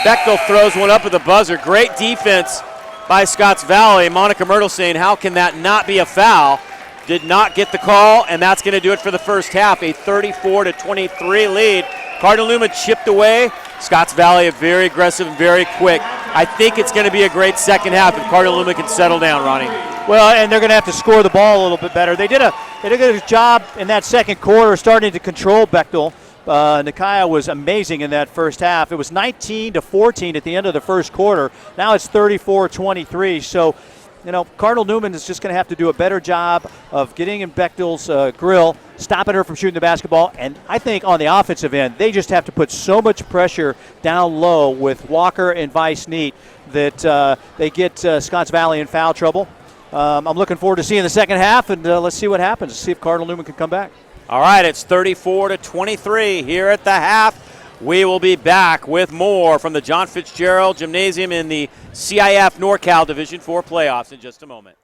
Bechtel throws one up at the buzzer. Great defense by Scotts Valley. Monica Myrtle saying, how can that not be a foul? Did not get the call, and that's going to do it for the first half. A 34-23 lead. Cardinal Newman chipped away. Scotts Valley very aggressive and very quick. I think it's going to be a great second half if Cardinal Newman can settle down, Ronnie. Well, and they're going to have to score the ball a little bit better. They did a good job in that second quarter starting to control Bechtel. Nakaya was amazing in that first half. It was 19-14 at the end of the first quarter. Now it's 34-23. So, you know, Cardinal Newman is just going to have to do a better job of getting in Bechtel's grill, stopping her from shooting the basketball. And I think on the offensive end, they just have to put so much pressure down low with Walker and Weissneed that they get Scotts Valley in foul trouble. I'm looking forward to seeing the second half, and let's see what happens. See if Cardinal Newman can come back. All right, it's 34-23 here at the half. We will be back with more from the John Fitzgerald Gymnasium in the CIF NorCal Division 4 playoffs in just a moment.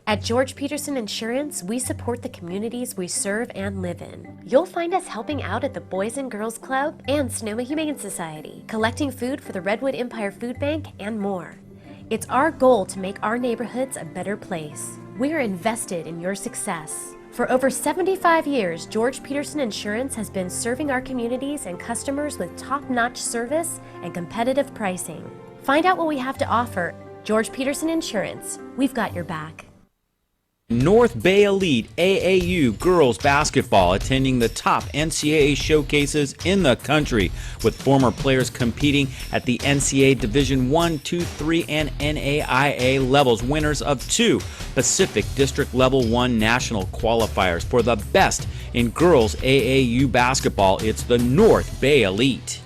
At George Peterson Insurance, we support the communities we serve and live in. You'll find us helping out at the Boys and Girls Club and Sonoma Humane Society, collecting food for the Redwood Empire Food Bank, and more. It's our goal to make our neighborhoods a better place. We're invested in your success. For over 75 years, George Peterson Insurance has been serving our communities and customers with top-notch service and competitive pricing. Find out what we have to offer. George Peterson Insurance, we've got your back. North Bay Elite AAU girls basketball attending the top NCAA showcases in the country, with former players competing at the NCAA Division I, II, III, and NAIA levels, winners of 2 Pacific District Level 1 national qualifiers. For the best in girls AAU basketball, it's the North Bay Elite.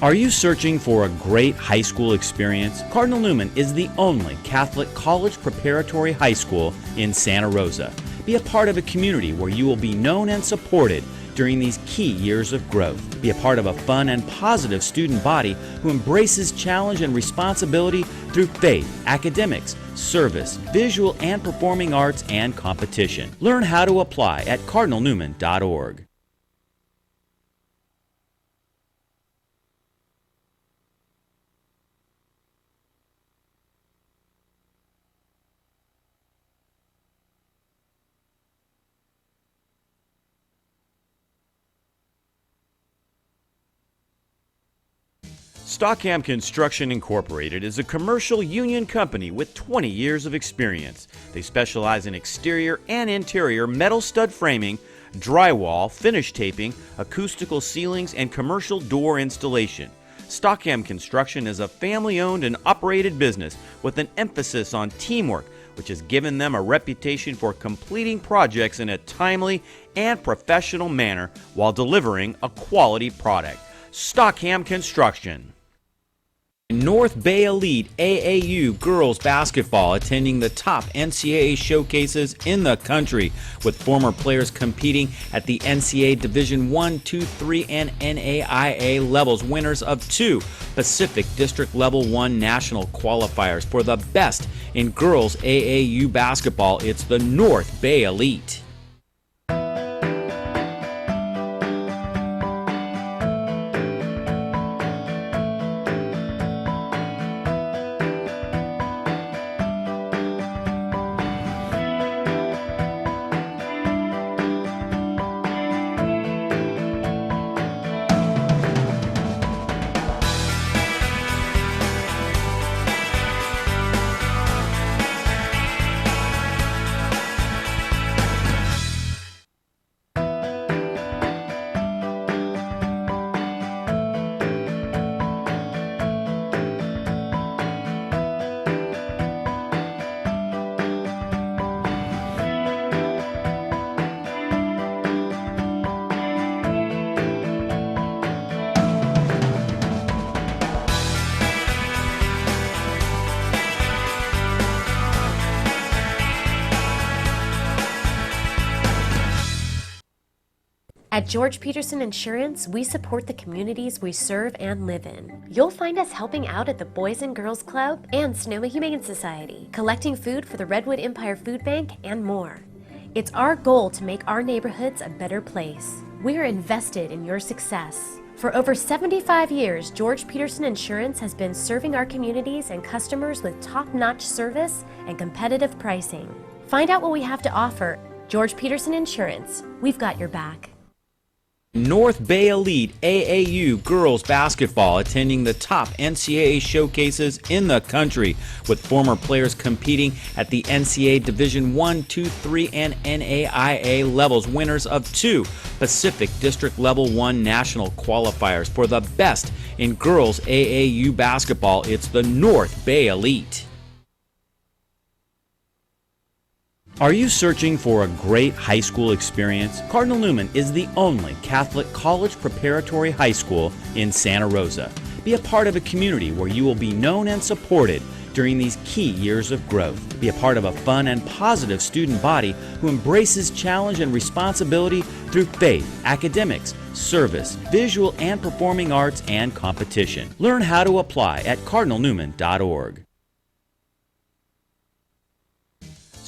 Are you searching for a great high school experience? Cardinal Newman is the only Catholic college preparatory high school in Santa Rosa. Be a part of a community where you will be known and supported during these key years of growth. Be a part of a fun and positive student body who embraces challenge and responsibility through faith, academics, service, visual and performing arts, and competition. Learn how to apply at cardinalnewman.org. Stockham Construction Incorporated is a commercial union company with 20 years of experience. They specialize in exterior and interior metal stud framing, drywall, finish taping, acoustical ceilings, and commercial door installation. Stockham Construction is a family-owned and operated business with an emphasis on teamwork, which has given them a reputation for completing projects in a timely and professional manner while delivering a quality product. Stockham Construction. North Bay Elite AAU girls basketball attending the top NCAA showcases in the country, with former players competing at the NCAA Division I, II, III, and NAIA levels, winners of 2 Pacific District Level 1 national qualifiers. For the best in girls AAU basketball, it's the North Bay Elite. At George Peterson Insurance, we support the communities we serve and live in. You'll find us helping out at the Boys and Girls Club and Sonoma Humane Society, collecting food for the Redwood Empire Food Bank, and more. It's our goal to make our neighborhoods a better place. We're invested in your success. For over 75 years, George Peterson Insurance has been serving our communities and customers with top-notch service and competitive pricing. Find out what we have to offer. George Peterson Insurance, we've got your back. North Bay Elite AAU girls basketball attending the top NCAA showcases in the country, with former players competing at the NCAA Division I, II, III, and NAIA levels, winners of 2 Pacific District Level 1 national qualifiers. For the best in girls AAU basketball, it's the North Bay Elite. Are you searching for a great high school experience? Cardinal Newman is the only Catholic college preparatory high school in Santa Rosa. Be a part of a community where you will be known and supported during these key years of growth. Be a part of a fun and positive student body who embraces challenge and responsibility through faith, academics, service, visual and performing arts, and competition. Learn how to apply at cardinalnewman.org.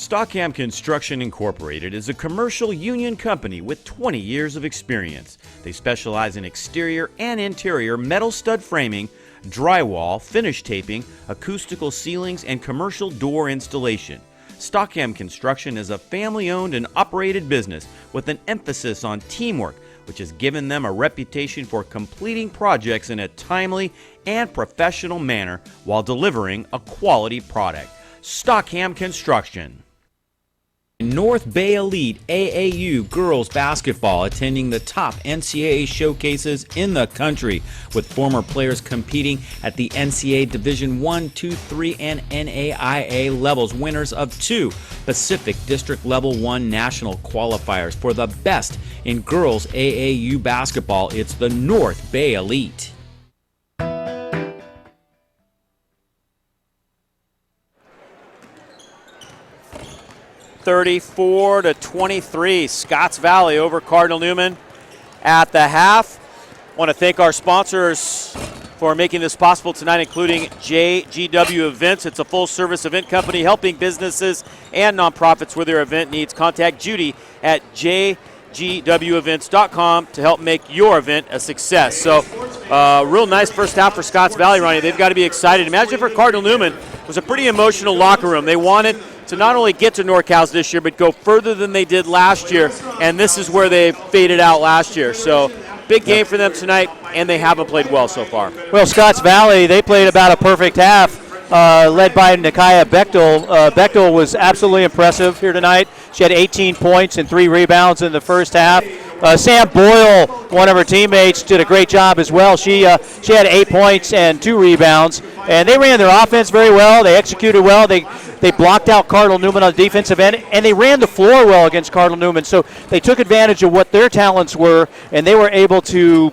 Stockham Construction Incorporated is a commercial union company with 20 years of experience. They specialize in exterior and interior metal stud framing, drywall, finish taping, acoustical ceilings, and commercial door installation. Stockham Construction is a family-owned and operated business with an emphasis on teamwork, which has given them a reputation for completing projects in a timely and professional manner while delivering a quality product. Stockham Construction. North Bay Elite AAU girls basketball attending the top NCAA showcases in the country, with former players competing at the NCAA Division I, II, III, and NAIA levels, winners of 2 Pacific District Level 1 national qualifiers. For the best in girls AAU basketball, it's the North Bay Elite. (34-23), Scotts Valley over Cardinal Newman at the half. I want to thank our sponsors for making this possible tonight, including JGW Events. It's a full-service event company helping businesses and nonprofits with their event needs. Contact Judy at jgwevents.com to help make your event a success. So, real nice first half for Scotts Valley, Ronnie. They've got to be excited. Imagine for Cardinal Newman, it was a pretty emotional locker room. They wanted to not only get to NorCal's this year, but go further than they did last year, and this is where they faded out last year. So, big game for them tonight, and they haven't played well so far. Well, Scotts Valley, they played about a perfect half, led by Nikaya Bechtel. Bechtel was absolutely impressive here tonight. She had 18 points and 3 rebounds in the first half. Sam Boyle, one of her teammates, did a great job as well. She had 8 points and 2 rebounds, and they ran their offense very well. They executed well. They blocked out Cardinal Newman on the defensive end, and they ran the floor well against Cardinal Newman. So they took advantage of what their talents were, and they were able to,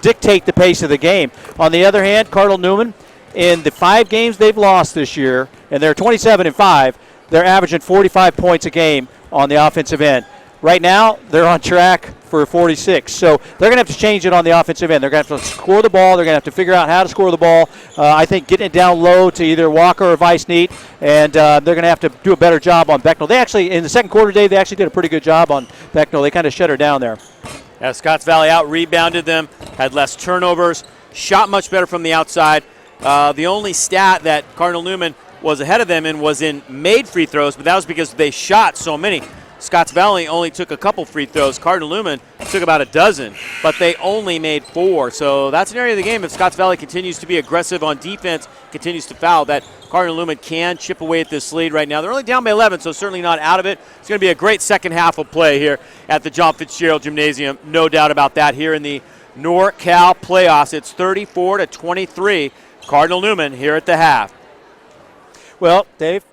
dictate the pace of the game. On the other hand, Cardinal Newman, in the 5 games they've lost this year, and they're 27-5, they're averaging 45 points a game on the offensive end. Right now, they're on track for 46. So they're going to have to change it on the offensive end. They're going to have to score the ball. They're going to have to figure out how to score the ball. I think getting it down low to either Walker or Vice Neat, and they're going to have to do a better job on Becknell. They actually, in the second quarter, Dave, they actually did a pretty good job on Becknell. They kind of shut her down there. Yeah, Scotts Valley out-rebounded them, had less turnovers, shot much better from the outside. The only stat that Cardinal Newman was ahead of them in was in made free throws, but that was because they shot so many. Scotts Valley only took a couple free throws. Cardinal Newman took about a dozen, but they only made 4. So that's an area of the game. If Scotts Valley continues to be aggressive on defense, continues to foul, that Cardinal Newman can chip away at this lead right now. They're only down by 11, so certainly not out of it. It's going to be a great second half of play here at the John Fitzgerald Gymnasium. No doubt about that here in the NorCal playoffs. It's 34-23. Cardinal Newman here at the half. Well, Dave.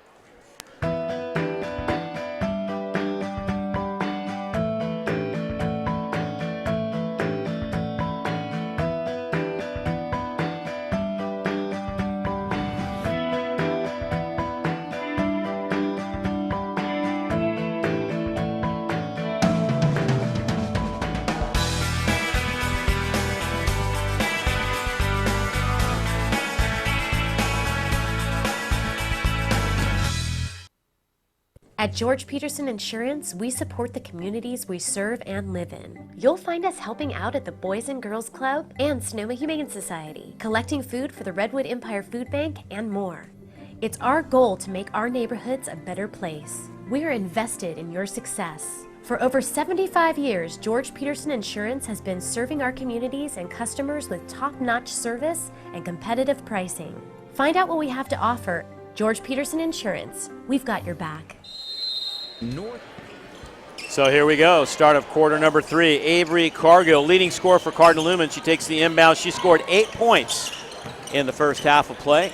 At George Peterson Insurance, we support the communities we serve and live in. You'll find us helping out at the Boys and Girls Club and Sonoma Humane Society, collecting food for the Redwood Empire Food Bank, and more. It's our goal to make our neighborhoods a better place. We are invested in your success. For over 75 years, George Peterson Insurance has been serving our communities and customers with top-notch service and competitive pricing. Find out what we have to offer. George Peterson Insurance, we've got your back. So here we go, start of quarter number 3. Avery Cargill, leading scorer for Cardinal Newman. She takes the inbound. She scored 8 points in the first half of play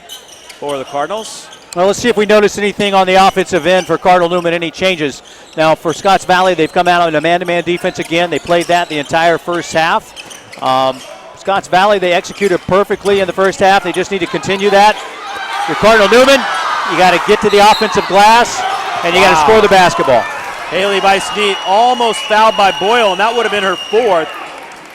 for the Cardinals. Well, let's see if we notice anything on the offensive end for Cardinal Newman, any changes. Now, for Scotts Valley, they've come out on a man-to-man defense again. They played that the entire first half. Scotts Valley, they executed perfectly in the first half. They just need to continue that. For Cardinal Newman, you got to get to the offensive glass, and you got to score the basketball. Haley Vice-Neat almost fouled by Boyle, and that would have been her 4th.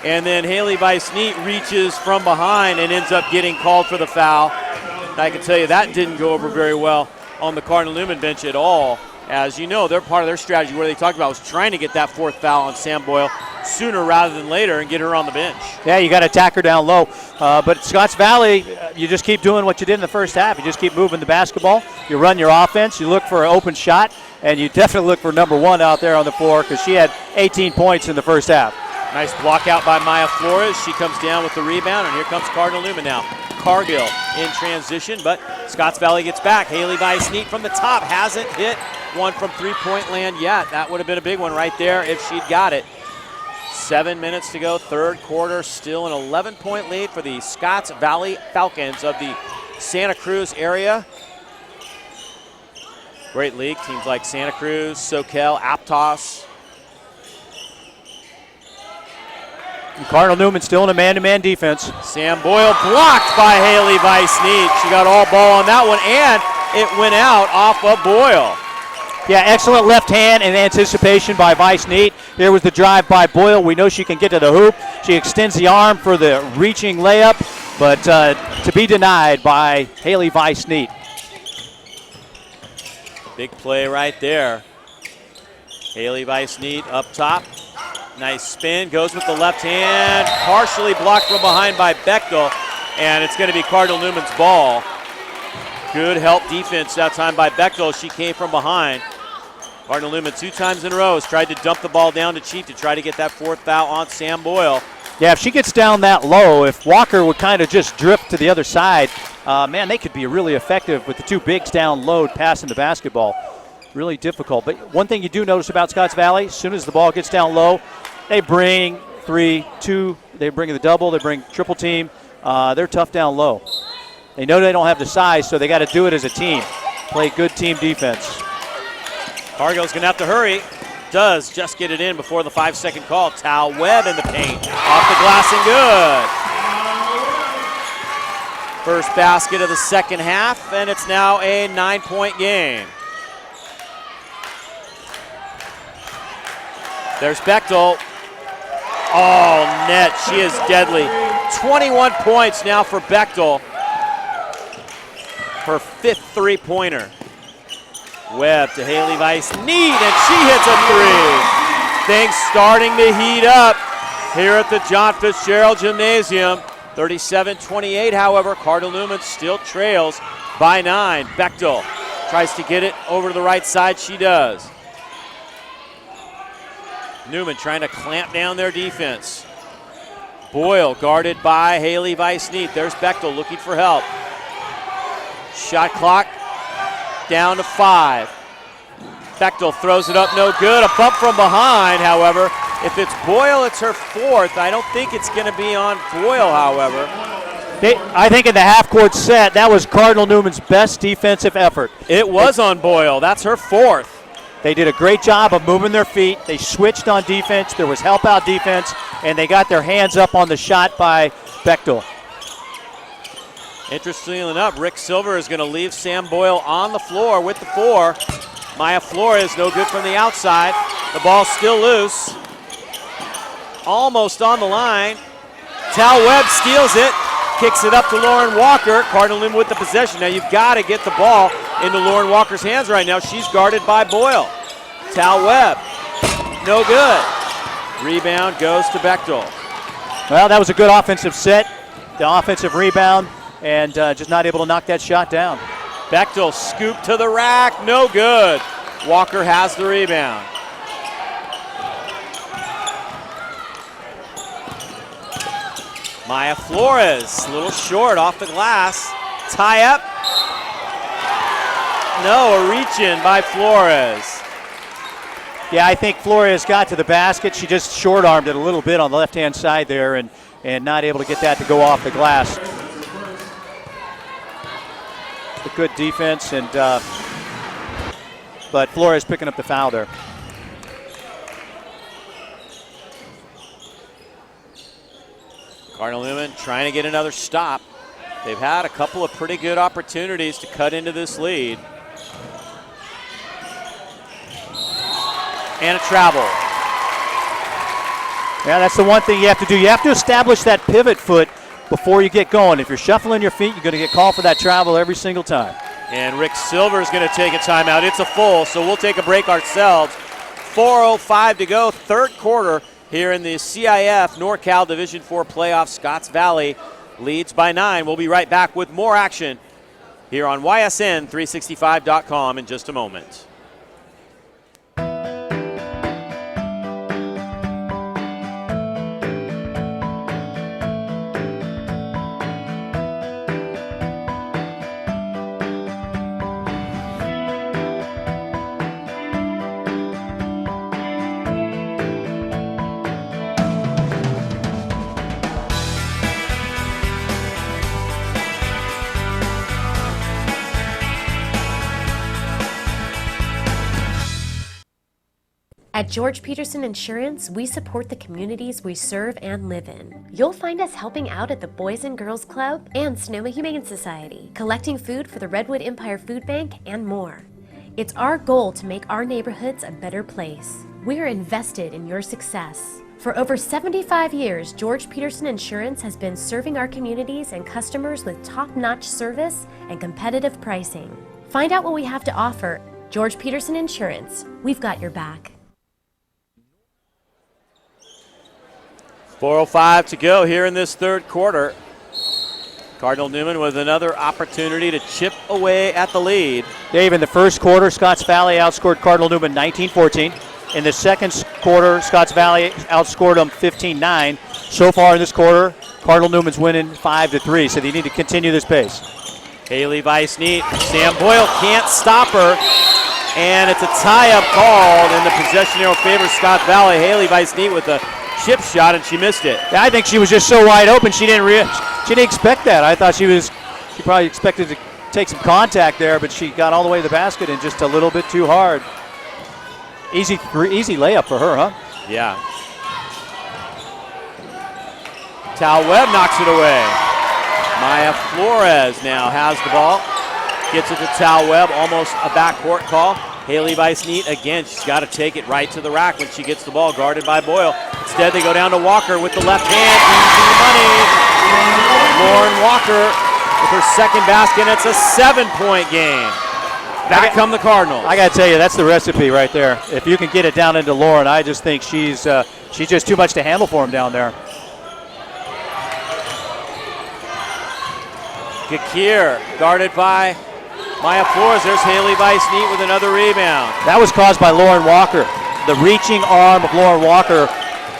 And then Haley Vice-Neat reaches from behind and ends up getting called for the foul. And I can tell you that didn't go over very well on the Cardinal Newman bench at all. As you know, they're part of their strategy where they talked about was trying to get that 4th foul on Sam Boyle. sooner rather than later and get her on the bench. Yeah, you got to attack her down low. But Scotts Valley, you just keep doing what you did in the first half. You just keep moving the basketball. You run your offense. You look for an open shot, and you definitely look for number one out there on the floor because she had 18 points in the first half. Nice block out by Maya Flores. She comes down with the rebound, and here comes Cardinal Newman now. Cargill in transition, but Scotts Valley gets back. Haley Weiss-Neat from the top hasn't hit one from three-point land yet. That would have been a big one right there if she'd got it. 7 minutes to go, third quarter, still an 11-point lead for the Scotts Valley Falcons of the Santa Cruz area. Great league, teams like Santa Cruz, Soquel, Aptos. And Cardinal Newman still in a man-to-man defense. Sam Boyle blocked by Haley Weiss-Neat. She got all ball on that one, and it went out off of Boyle. Yeah, excellent left hand and anticipation by Weiss-Neat. Here was the drive by Boyle. We know she can get to the hoop. She extends the arm for the reaching layup, but to be denied by Haley Weiss-Neat. Big play right there. Haley Weiss-Neat up top. Nice spin, goes with the left hand, partially blocked from behind by Bechtel, and it's going to be Cardinal Newman's ball. Good help defense that time by Bechtel. She came from behind. Cardinal Newman 2 times in a row has tried to dump the ball down to Chief to try to get that 4th foul on Sam Boyle. Yeah, if she gets down that low, if Walker would kind of just drift to the other side, man, they could be really effective with the 2 bigs down low passing the basketball. Really difficult. But one thing you do notice about Scotts Valley, as soon as the ball gets down low, they bring 3-2, they bring the double, they bring triple team. They're tough down low. They know they don't have the size, so they got to do it as a team. Play good team defense. Cargill's going to have to hurry. Does just get it in before the 5-second call. Tal Webb in the paint. Off the glass and good. First basket of the second half, and it's now a 9-point game. There's Bechtel. Oh, net. She is deadly. 21 points now for Bechtel. Her 5th three-pointer. Webb to Haley Weiss-Neat, and she hits a 3. Things starting to heat up here at the John Fitzgerald Gymnasium. 37-28, however, Cardinal Newman still trails by 9. Bechtel tries to get it over to the right side. She does. Newman trying to clamp down their defense. Boyle guarded by Haley Weiss-Neat. There's Bechtel looking for help. Shot clock down to 5. Bechtel throws it up, no good. A bump from behind, however. If it's Boyle, it's her 4th. I don't think it's going to be on Boyle, however. I think in the half-court set, that was Cardinal Newman's best defensive effort. It was on Boyle. That's her 4th. They did a great job of moving their feet. They switched on defense. There was help-out defense, and they got their hands up on the shot by Bechtel. Interestingly enough, Rick Silver is going to leave Sam Boyle on the floor with the 4. Maya Flores no good from the outside. The ball's still loose. Almost on the line. Tal Webb steals it. Kicks it up to Lauren Walker. Cardinal Newman with the possession. Now you've got to get the ball into Lauren Walker's hands right now. She's guarded by Boyle. Tal Webb. No good. Rebound goes to Bechtel. Well, that was a good offensive set. The offensive rebound. And just not able to knock that shot down. Bechtel scoop to the rack, no good. Walker has the rebound. Maya Flores, a little short off the glass. Tie up. No, a reach in by Flores. Yeah, I think Flores got to the basket. She just short-armed it a little bit on the left-hand side there and not able to get that to go off the glass. A good defense, but Flores picking up the foul there. Cardinal Newman trying to get another stop. They've had a couple of pretty good opportunities to cut into this lead. And a travel. Yeah, that's the one thing you have to do. You have to establish that pivot foot before you get going. If you're shuffling your feet, you're going to get called for that travel every single time. And Rick Silver is going to take a timeout. It's a full, so we'll take a break ourselves. 4:05 to go, third quarter here in the CIF Norcal Division 4 playoffs. Scotts Valley leads by 9. We'll be right back with more action here on YSN365.com in just a moment. At George Peterson Insurance, we support the communities we serve and live in. You'll find us helping out at the Boys and Girls Club and Sonoma Humane Society, collecting food for the Redwood Empire Food Bank, and more. It's our goal to make our neighborhoods a better place. We are invested in your success. For over 75 years, George Peterson Insurance has been serving our communities and customers with top-notch service and competitive pricing. Find out what we have to offer. George Peterson Insurance, we've got your back. 4:05 to go here in this third quarter. Cardinal Newman with another opportunity to chip away at the lead. Dave, in the first quarter, Scotts Valley outscored Cardinal Newman 19-14. In the second quarter, Scotts Valley outscored them 15-9. So far in this quarter, Cardinal Newman's winning 5-3, so they need to continue this pace. Haley Weiss-Neat, Sam Boyle can't stop her, and it's a tie-up called in the possession arrow favor Scotts Valley. Haley Weiss-Neat with a chip shot, and she missed it. I think she was just so wide open, she didn't expect that. I thought she probably expected to take some contact there, but she got all the way to the basket and just a little bit too hard. Easy layup for her, huh? Yeah. Tal Webb knocks it away. Maya Flores now has the ball. Gets it to Tal Webb, almost a backcourt call. Haley Weiss-Neat again, she's got to take it right to the rack when she gets the ball, guarded by Boyle. Instead, they go down to Walker with the left hand. Easy money. Lauren Walker with her second basket, and it's a 7-point game. Back come the Cardinals. I got to tell you, that's the recipe right there. If you can get it down into Lauren, I just think she's just too much to handle for him down there. Gakir guarded by Maya Flores. There's Haley Weiss-Neat with another rebound. That was caused by Lauren Walker. The reaching arm of Lauren Walker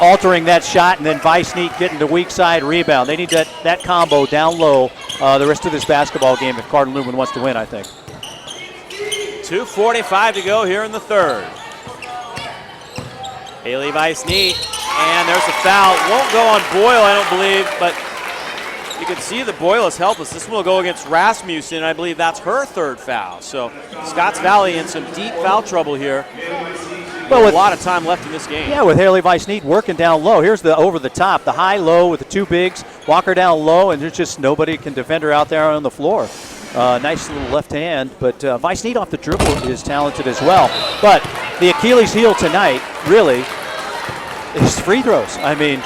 altering that shot, and then Weiss-Neat getting the weak side rebound. They need that combo down low the rest of this basketball game if Cardinal Newman wants to win, I think. 2:45 to go here in the third. Haley Weiss-Neat, and there's a foul. Won't go on Boyle, I don't believe, but you can see the Boyle is helpless. This one will go against Rasmussen. I believe that's her third foul. So Scotts Valley in some deep foul trouble here. But with a lot of time left in this game. Yeah, with Haley Weiss-Neat working down low. Here's the over the top, the high-low with the two bigs. Walker down low, and there's just nobody can defend her out there on the floor. Nice little left hand, but Weiss-Neat off the dribble is talented as well. But the Achilles heel tonight, really, is free throws. I mean,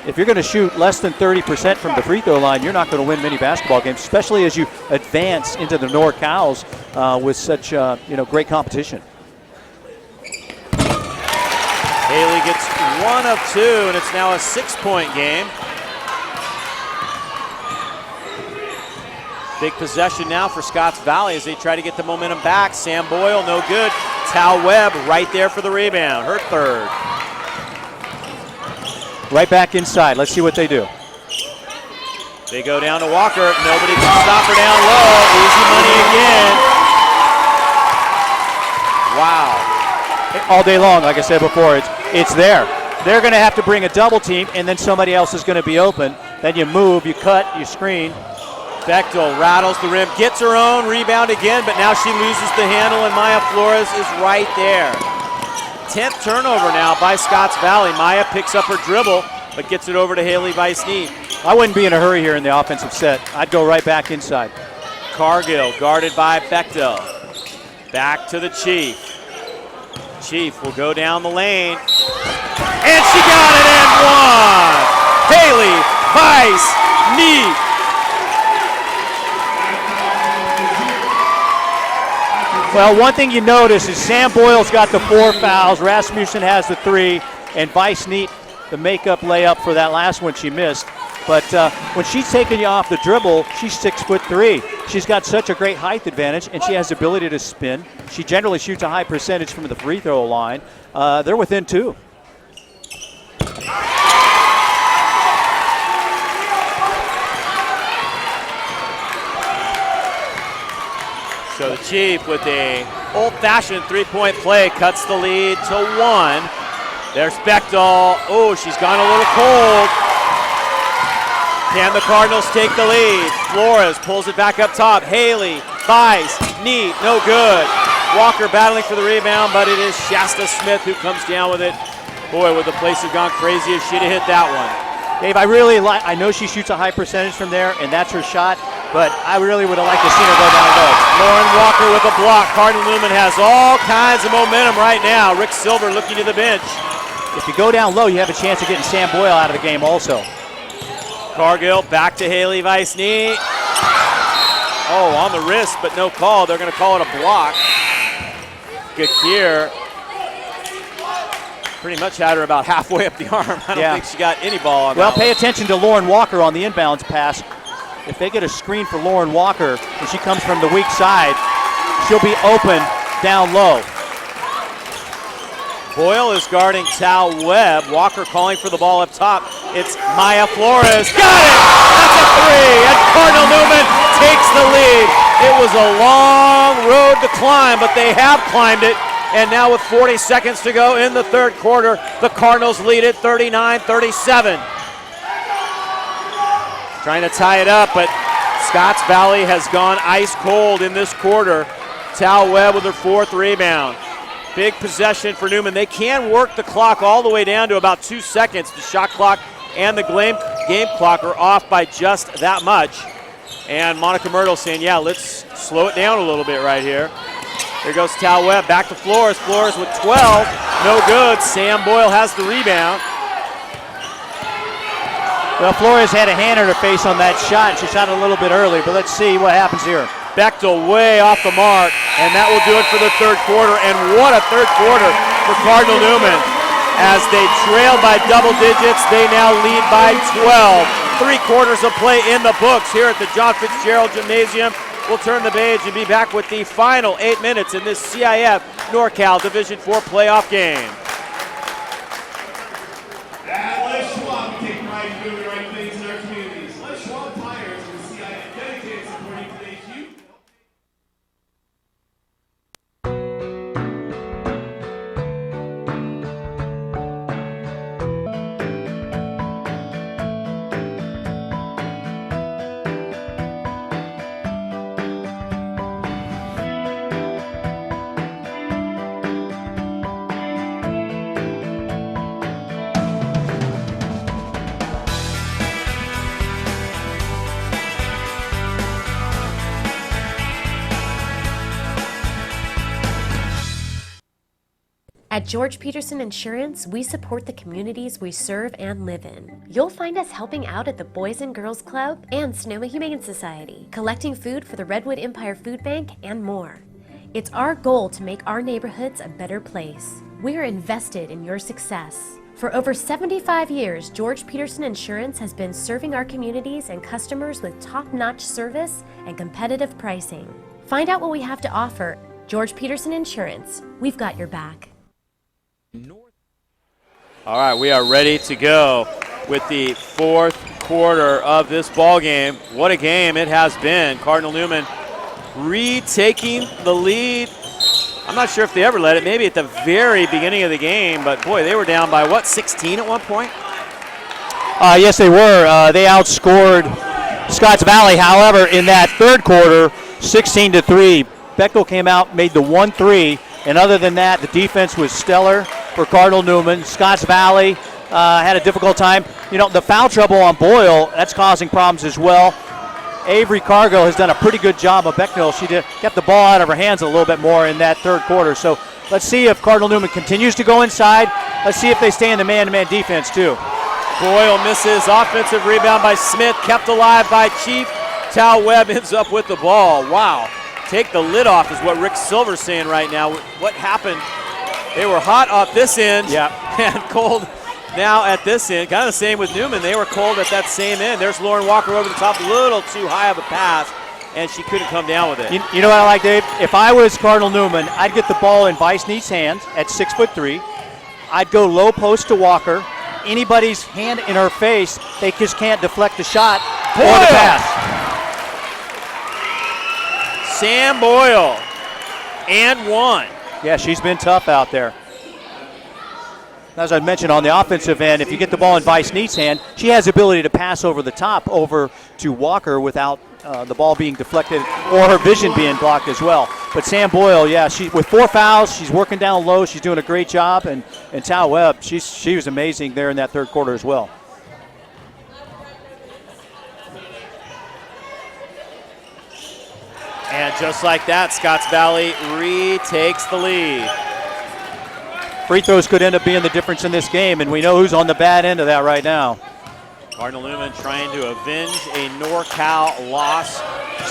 if you're going to shoot less than 30% from the free throw line, you're not going to win many basketball games, especially as you advance into the NorCals with such great competition. Haley gets 1 of 2, and it's now a 6-point game. Big possession now for Scotts Valley as they try to get the momentum back. Sam Boyle, no good. Tal Webb right there for the rebound, her third. Right back inside. Let's see what they do. They go down to Walker. Nobody can stop her down low. Easy money again. Wow. All day long, like I said before, it's there. They're going to have to bring a double team, and then somebody else is going to be open. Then you move, you cut, you screen. Bechtel rattles the rim, gets her own, rebound again, but now she loses the handle, and Maya Flores is right there. 10th turnover now by Scotts Valley. Maya picks up her dribble, but gets it over to Haley Weiss-Neat. I wouldn't be in a hurry here in the offensive set. I'd go right back inside. Cargill guarded by Bechtel. Back to the Chief. Chief will go down the lane, and she got it and one! Haley Weiss-Neat. Well, one thing you notice is Sam Boyle's got the 4 fouls. Rasmussen has the 3. and Vice Neat, the makeup layup for that last one she missed. But when she's taking you off the dribble, she's 6'3". She's got such a great height advantage, and she has the ability to spin. She generally shoots a high percentage from the free throw line. They're within 2. So the Chief with a old-fashioned three-point play cuts the lead to 1. There's Bechtel. Oh, she's gone a little cold. Can the Cardinals take the lead? Flores pulls it back up top. Haley, Vice, Neat, no good. Walker battling for the rebound, but it is Shasta Smith who comes down with it. Boy, would the place have gone crazy if she'd have hit that one. Dave, I know she shoots a high percentage from there, and that's her shot, but I really would have liked to see her go down low. Lauren Walker with a block. Cardinal Newman has all kinds of momentum right now. Rick Silver looking to the bench. If you go down low, you have a chance of getting Sam Boyle out of the game also. Cargill back to Haley Vice-Knee. Oh, on the wrist, but no call. They're going to call it a block. Gakir pretty much had her about halfway up the arm. I don't think she got any ball on that. Well, pay attention to Lauren Walker on the inbounds pass. If they get a screen for Lauren Walker and she comes from the weak side, she'll be open down low. Boyle is guarding Tal Webb. Walker calling for the ball up top. It's Maya Flores. Got it! That's a 3, and Cardinal Newman takes the lead. It was a long road to climb, but they have climbed it. And now with 40 seconds to go in the third quarter, the Cardinals lead it 39-37. Trying to tie it up, but Scotts Valley has gone ice cold in this quarter. Tal Webb with her 4th rebound. Big possession for Newman. They can work the clock all the way down to about 2 seconds. The shot clock and the game clock are off by just that much. And Monica Myrtle saying, yeah, let's slow it down a little bit right here. Here goes Tal Webb, back to Flores. Flores with 12, no good. Sam Boyle has the rebound. Well, Flores had a hand in her face on that shot. She shot a little bit early, but let's see what happens here. Bechtel way off the mark, and that will do it for the third quarter. And what a third quarter for Cardinal Newman. As they trail by double digits, they now lead by 12. 3 quarters of play in the books here at the John Fitzgerald Gymnasium. We'll turn the page and be back with the final 8 minutes in this CIF Norcal Division 4 playoff game. And Les Schwab, we take pride in doing the right things in our communities. Les Schwab Tires and the CIF dedicated supporting today's youth. At George Peterson Insurance, we support the communities we serve and live in. You'll find us helping out at the Boys and Girls Club and Sonoma Humane Society, collecting food for the Redwood Empire Food Bank, and more. It's our goal to make our neighborhoods a better place. We are invested in your success. For over 75 years, George Peterson Insurance has been serving our communities and customers with top-notch service and competitive pricing. Find out what we have to offer. George Peterson Insurance, we've got your back. All right, we are ready to go with the fourth quarter of this ball game. What a game it has been. Cardinal Newman retaking the lead. I'm not sure if they ever led it, maybe at the very beginning of the game, but boy, they were down by what, 16 at one point? Yes, they were. They outscored Scotts Valley. However, in that third quarter, 16-3, Bechtel came out, made the 1-3, and other than that, the defense was stellar for Cardinal Newman. Scotts Valley had a difficult time. You know, the foul trouble on Boyle, that's causing problems as well. Avery Cargill has done a pretty good job of Bechtel. She kept the ball out of her hands a little bit more in that third quarter. So let's see if Cardinal Newman continues to go inside. Let's see if they stay in the man-to-man defense too. Boyle misses. Offensive rebound by Smith, kept alive by Chief. Tal Webb ends up with the ball. Wow. Take the lid off is what Rick Silver's saying right now. What happened They were hot off this end Yeah. and cold now at this end. Kind of the same with Newman. They were cold at that same end. There's Lauren Walker over the top, a little too high of a pass, and she couldn't come down with it. You know what I like, Dave? If I was Cardinal Newman, I'd get the ball in Vice-Neat's hands at 6'3". I'd go low post to Walker. Anybody's hand in her face, they just can't deflect the shot or the pass. Sam Boyle and one. Yeah, she's been tough out there. As I mentioned, on the offensive end, if you get the ball in Vice-Neat's hand, she has the ability to pass over the top over to Walker without the ball being deflected or her vision being blocked as well. But Sam Boyle, yeah, she with 4 fouls, she's working down low. She's doing a great job. And Tao Webb, she was amazing there in that third quarter as well. And just like that, Scotts Valley retakes the lead. Free throws could end up being the difference in this game, and we know who's on the bad end of that right now. Cardinal Newman trying to avenge a NorCal loss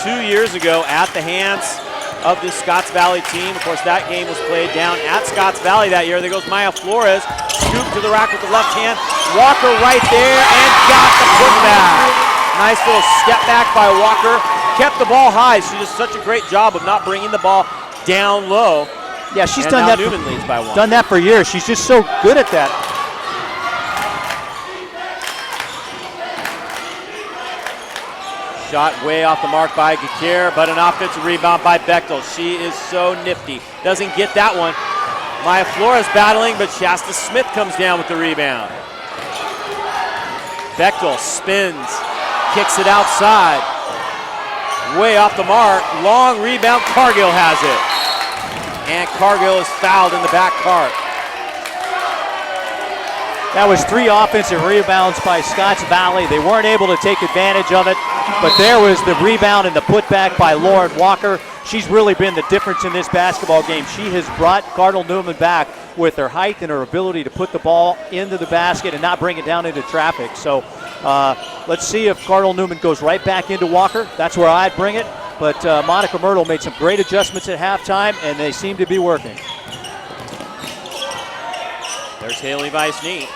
2 years ago at the hands of the Scotts Valley team. Of course, that game was played down at Scotts Valley that year. There goes Maya Flores, scoop to the rack with the left hand. Walker right there and got the putback. Nice little step back by Walker. Kept the ball high. She does such a great job of not bringing the ball down low. Yeah, she's and done now that. Newman leads by one. Done that for years. She's just so good at that. Shot way off the mark by Gakir, but an offensive rebound by Bechtel. She is so nifty. Doesn't get that one. Maya Flores battling, but Shasta Smith comes down with the rebound. Bechtel spins, kicks it outside. Way off the mark. Long rebound. Cargill has it. And Cargill is fouled in the back court. That was 3 offensive rebounds by Scotts Valley. They weren't able to take advantage of it, but there was the rebound and the putback by Lauren Walker. She's really been the difference in this basketball game. She has brought Cardinal Newman back with her height and her ability to put the ball into the basket and not bring it down into traffic. So let's see if Cardinal Newman goes right back into Walker. That's where I'd bring it. But Monica Myrtle made some great adjustments at halftime, and they seem to be working. There's Haley Vice-Neat.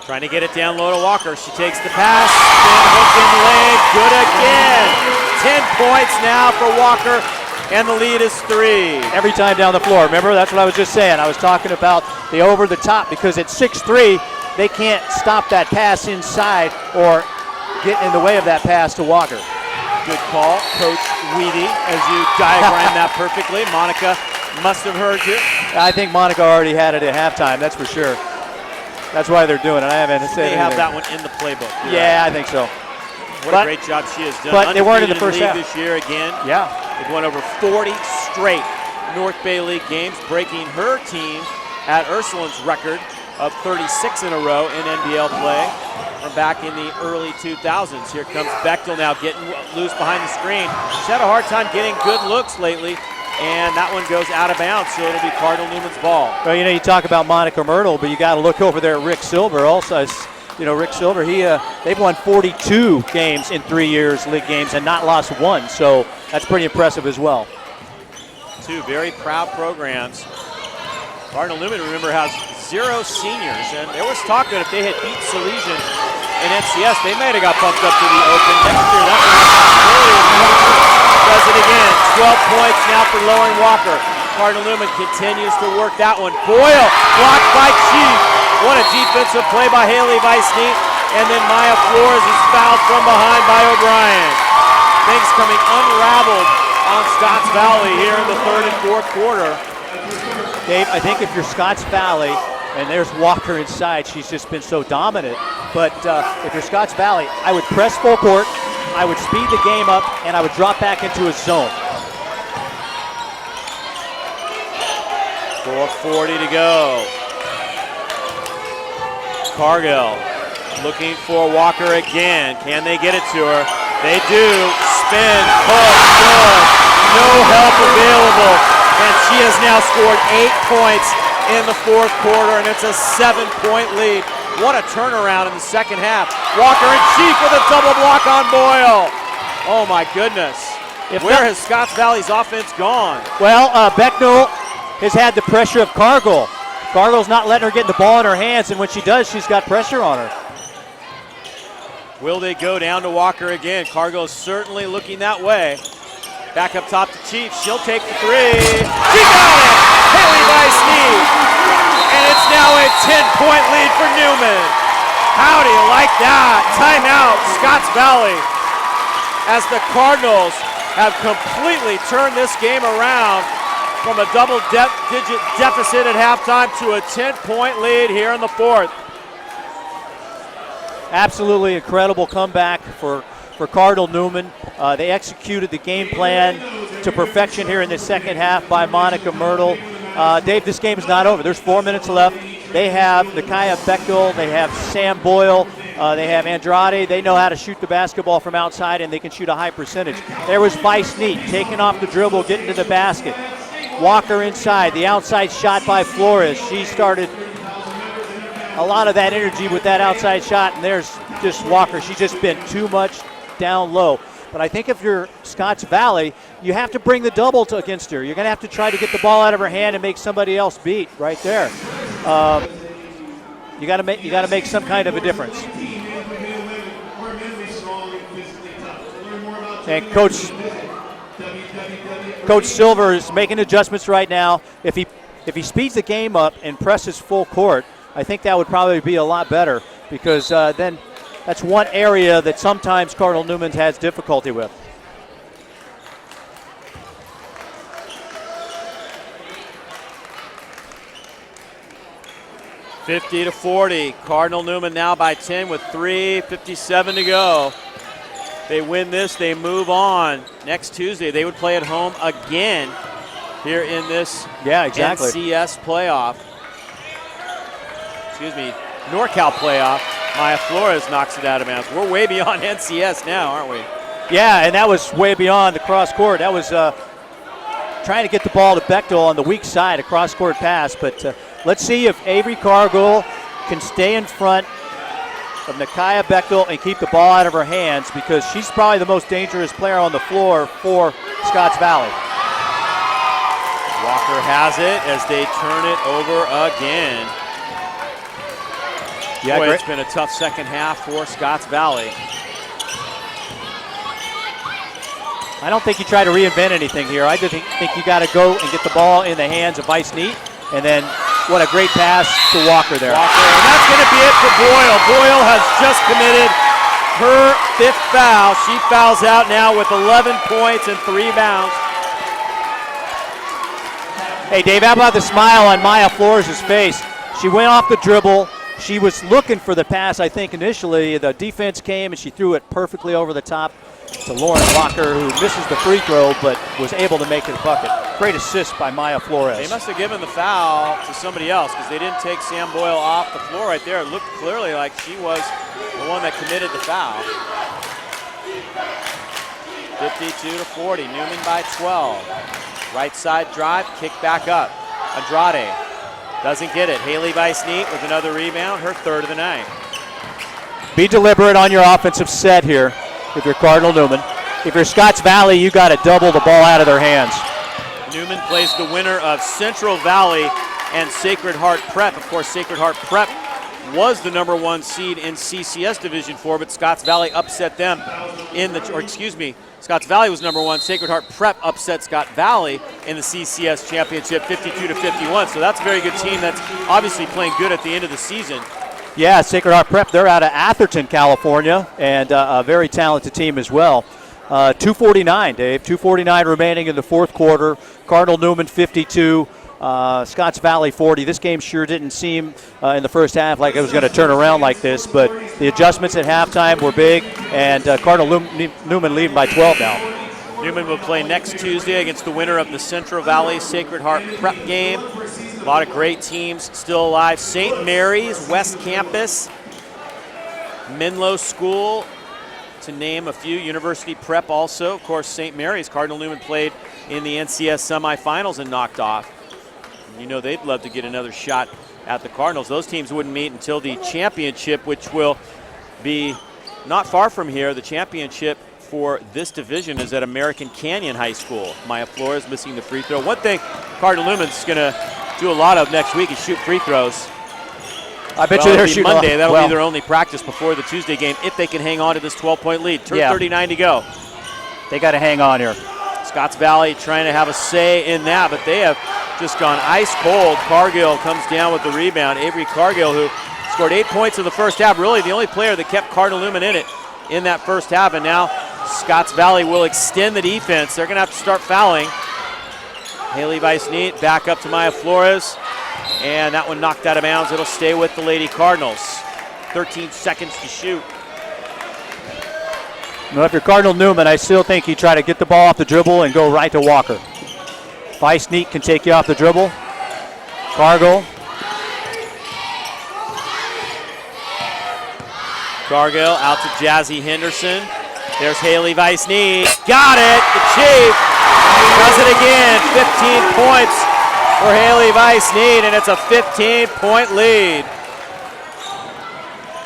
Trying to get it down low to Walker. She takes the pass. Spin, hook in lane. Good again. 10 points now for Walker, and the lead is 3. Every time down the floor. Remember, that's what I was just saying. I was talking about the over the top because at 6'3", they can't stop that pass inside or get in the way of that pass to Walker. Good call, Coach Weethee, as you diagram that perfectly. Monica must have heard you. I think Monica already had it at halftime, that's for sure. That's why they're doing it. I haven't said They have anything. that one in the playbook. Yeah, I think so. What a great job she has done. But they weren't in the first half this year again. Yeah. They've won over 40 straight North Bay League games, breaking her team at Ursuline's record of 36 in a row in NBL play from back in the early 2000s. Here comes Bechtel now getting loose behind the screen. She's had a hard time getting good looks lately, and that one goes out of bounds, so it'll be Cardinal Newman's ball. Well, you talk about Monica Myrtle, but you got to look over there at Rick Silver also. Rick Silver, they've won 42 games in 3 years, league games, and not lost one, so that's pretty impressive as well. 2 very proud programs. Cardinal Newman, remember, has 0 seniors, and there was talk that if they had beat Salesian in NCS, they might have got bumped up to the Open next year. That's a possibility. Does it again. 12 points now for Lauren Walker. Cardinal Newman continues to work that one. Boyle blocked by Chief. What a defensive play by Haley Vice-Neat. And then Maya Flores is fouled from behind by O'Brien. Things coming unraveled on Scotts Valley here in the third and fourth quarter. Dave, I think if you're Scotts Valley, and there's Walker inside, she's just been so dominant. But if you're Scotts Valley, I would press full court, I would speed the game up, and I would drop back into a zone. 4:40 to go. Cargill looking for Walker again. Can they get it to her? They do. Spin, push, good. No help available. And she has now scored 8 points in the fourth quarter, and it's a 7-point lead. What a turnaround in the second half. Walker and Chief with a double block on Boyle. Oh my goodness. Where has Scotts Valley's offense gone? Well, Becknell has had the pressure of Cargill. Cargill's not letting her get the ball in her hands, and when she does, she's got pressure on her. Will they go down to Walker again? Cargill is certainly looking that way. Back up top to Chief. She'll take the three. She got it! Haley Weiss-Need. And it's now a 10-point lead for Newman. How do you like that? Timeout, Scotts Valley. As the Cardinals have completely turned this game around from a double-digit deficit at halftime to a 10-point lead here in the fourth. Absolutely incredible comeback for Cardinal Newman. They executed the game plan to perfection here in the second half by Monica Myrtle. Dave, this game is not over. There's 4 minutes left. They have Nakia Bechtel, they have Sam Boyle, they have Andrade. They know how to shoot the basketball from outside, and they can shoot a high percentage. There was Weiss-Need taking off the dribble, getting to the basket. Walker inside, the outside shot by Flores. She started a lot of that energy with that outside shot, and there's just Walker. She's just been too much down low. But I think if you're Scotts Valley, you have to bring the double against her. You're going to have to try to get the ball out of her hand and make somebody else beat right there. You got to make some kind of a difference. And Coach Silver is making adjustments right now. If he speeds the game up and presses full court, I think that would probably be a lot better, because then that's one area that sometimes Cardinal Newman has difficulty with. (50-40). Cardinal Newman now by 10 with 3:57 to go. They win this, they move on. Next Tuesday, they would play at home again here in this NCS playoff. Excuse me, NorCal playoff. Maya Flores knocks it out of bounds. We're way beyond NCS now, aren't we? Yeah, and that was way beyond the cross court. That was trying to get the ball to Bechtel on the weak side, a cross court pass. But let's see if Avery Cargill can stay in front of Nakia Bechtel and keep the ball out of her hands, because she's probably the most dangerous player on the floor for Scotts Valley. Walker has it as they turn it over again. Yeah, boy, it's been a tough second half for Scotts Valley. I don't think you try to reinvent anything here. I just think you got to go and get the ball in the hands of Weiss-Need, and then what a great pass to Walker there. Walker, and that's going to be it for Boyle. Boyle has just committed her 5th foul. She fouls out now with 11 points and 3 rebounds. Hey, Dave, how about the smile on Maya Flores' face? She went off the dribble. She was looking for the pass, I think, initially. The defense came, and she threw it perfectly over the top to Lauren Walker, who misses the free throw, but was able to make it a bucket. Great assist by Maya Flores. They must have given the foul to somebody else, because they didn't take Sam Boyle off the floor right there. It looked clearly like she was the one that committed the foul. 52-40, Newman by 12. Right side drive, kick back up. Andrade doesn't get it. Haley Weiss-Need with another rebound, her 3rd of the night. Be deliberate on your offensive set here if you're Cardinal Newman. If you're Scotts Valley, you got to double the ball out of their hands. Newman plays the winner of Central Valley and Sacred Heart Prep. Of course, Sacred Heart Prep was the #1 seed in CCS Division 4, but Scotts Valley upset them Scotts Valley was #1. Sacred Heart Prep upset Scott Valley in the CCS Championship 52-51. So that's a very good team that's obviously playing good at the end of the season. Yeah, Sacred Heart Prep, they're out of Atherton, California, and a very talented team as well. 2:49, Dave. 2:49 remaining in the fourth quarter. Cardinal Newman 52, Scotts Valley 40. This game sure didn't seem in the first half like it was going to turn around like this, but the adjustments at halftime were big, and Cardinal Newman leading by 12 now. Newman will play next Tuesday against the winner of the Central Valley Sacred Heart Prep game. A lot of great teams still alive. St. Mary's, West Campus, Menlo School, to name a few. University Prep also. Of course, St. Mary's, Cardinal Newman played in the NCS semifinals and knocked off. You know they'd love to get another shot at the Cardinals. Those teams wouldn't meet until the championship, which will be not far from here. The championship for this division is at American Canyon High School. Maya Flores missing the free throw. One thing Cardinal Newman's going to do a lot of next week is shoot free throws. I bet you they're shooting Monday. That'll be their only practice before the Tuesday game if they can hang on to this 12-point lead. 39 to go. They got to hang on here. Scotts Valley trying to have a say in that, but they have just gone ice cold. Cargill comes down with the rebound. Avery Cargill, who scored 8 points in the first half, really the only player that kept Cardinal Newman in it in that first half, and now Scotts Valley will extend the defense. They're going to have to start fouling. Haley Weiss-Neat back up to Maya Flores, and that one knocked out of bounds. It'll stay with the Lady Cardinals. 13 seconds to shoot. Well, if you're Cardinal Newman, I still think you try to get the ball off the dribble and go right to Walker. Weiss-Neat can take you off the dribble. Cargill. Cargill out to Jazzy Henderson. There's Haley Weiss-Neat. Got it! The Chief does it again. 15 points for Haley Weiss-Neat, and it's a 15-point lead.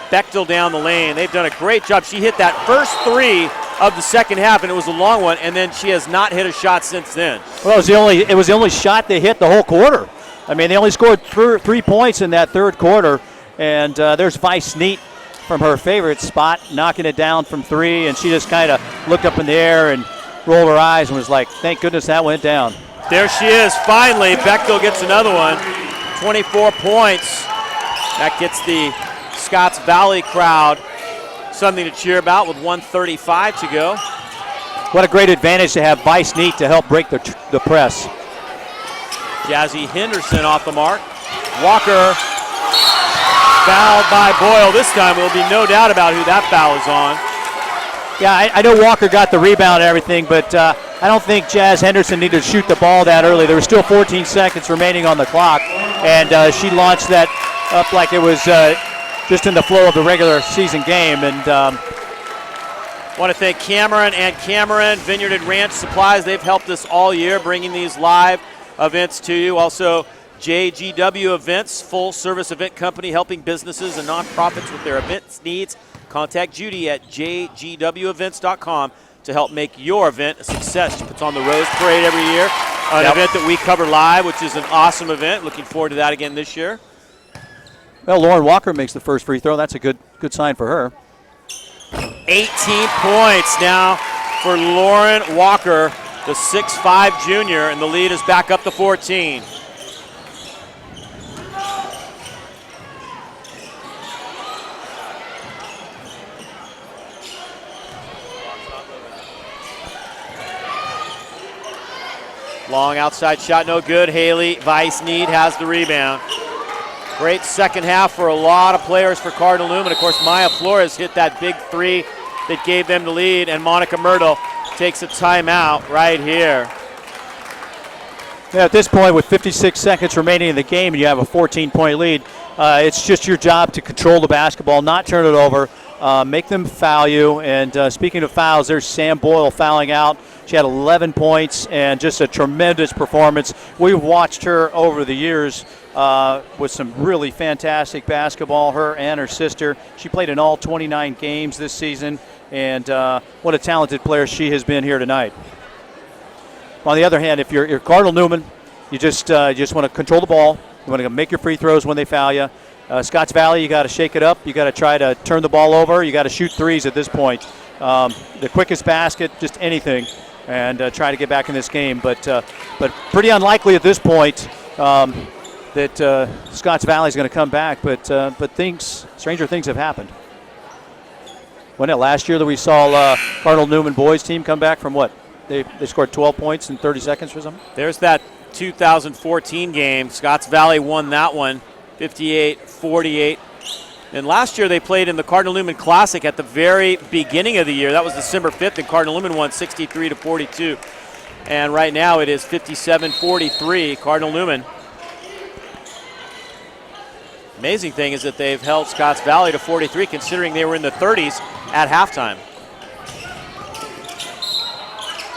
Bechtel down the lane. They've done a great job. She hit that first three of the second half, and it was a long one, and then she has not hit a shot since then. Well, it was the only shot they hit the whole quarter. I mean, they only scored 3 points in that third quarter, and there's Weiss-Neat from her favorite spot, knocking it down from 3, and she just kind of looked up in the air and rolled her eyes and was like, thank goodness that went down. There she is, finally. Bechtel gets another one. 24 points. That gets the Scotts Valley crowd something to cheer about with 1:35 to go. What a great advantage to have Weiss-Neat to help break the press. Jazzy Henderson off the mark. Walker fouled by Boyle. This time there will be no doubt about who that foul is on. Yeah, I know Walker got the rebound and everything, but I don't think Jazz Henderson needed to shoot the ball that early. There was still 14 seconds remaining on the clock, and she launched that up like it was just in the flow of the regular season game. And want to thank Cameron and Cameron, Vineyard and Ranch Supplies. They've helped us all year bringing these live events to you. Also, JGW Events, full-service event company helping businesses and nonprofits with their events needs. Contact Judy at jgwevents.com to help make your event a success. She puts on the Rose Parade every year, an event that we cover live, which is an awesome event. Looking forward to that again this year. Well, Lauren Walker makes the first free throw. That's a good sign for her. 18 points now for Lauren Walker, the 6'5 junior, and the lead is back up to 14. Long outside shot, no good. Haley Weiss-Neat has the rebound. Great second half for a lot of players for Cardinal Newman. Of course, Maya Flores hit that big three that gave them the lead, and Monica Myrtle takes a timeout right here. Yeah, at this point, with 56 seconds remaining in the game and you have a 14-point lead, it's just your job to control the basketball, not turn it over, make them foul you. And speaking of fouls, there's Sam Boyle fouling out. She had 11 points and just a tremendous performance. We've watched her over the years with some really fantastic basketball, her and her sister. She played in all 29 games this season, and what a talented player she has been here tonight. On the other hand, if you're Cardinal Newman, you just want to control the ball. You want to make your free throws when they foul you. Scotts Valley, you got to shake it up. You got to try to turn the ball over. You got to shoot threes at this point. The quickest basket, just anything, and try to get back in this game. But pretty unlikely at this point that Scotts Valley is going to come back. But stranger things have happened. Wasn't it last year that we saw Cardinal Newman boys team come back from what? They scored 12 points in 30 seconds or something? There's that 2014 game. Scotts Valley won that one, 58-48. And last year they played in the Cardinal Newman Classic at the very beginning of the year. That was December 5th, and Cardinal Newman won 63-42. And right now it is 57-43, Cardinal Newman. Amazing thing is that they've held Scotts Valley to 43, considering they were in the 30s at halftime.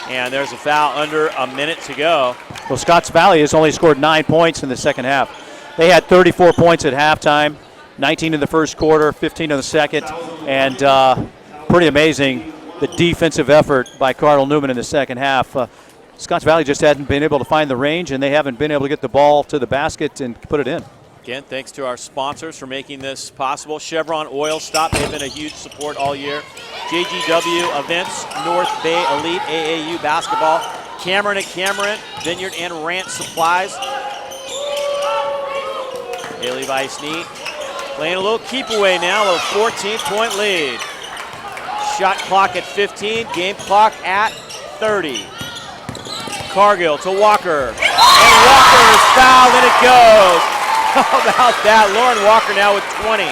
And there's a foul under a minute to go. Well, Scotts Valley has only scored 9 points in the second half. They had 34 points at halftime, 19 in the first quarter, 15 in the second, and pretty amazing the defensive effort by Cardinal Newman in the second half. Scotts Valley just hadn't been able to find the range, and they haven't been able to get the ball to the basket and put it in. Again, thanks to our sponsors for making this possible. Chevron Oil Stop, they've been a huge support all year. JGW Events, North Bay Elite AAU Basketball, Cameron at Cameron, Vineyard and Ranch Supplies. Haley Weethee playing a little keep away now, a 14-point lead. Shot clock at 15, game clock at 30. Cargill to Walker, and Walker is fouled and it goes. How about that? Lauren Walker now with 20.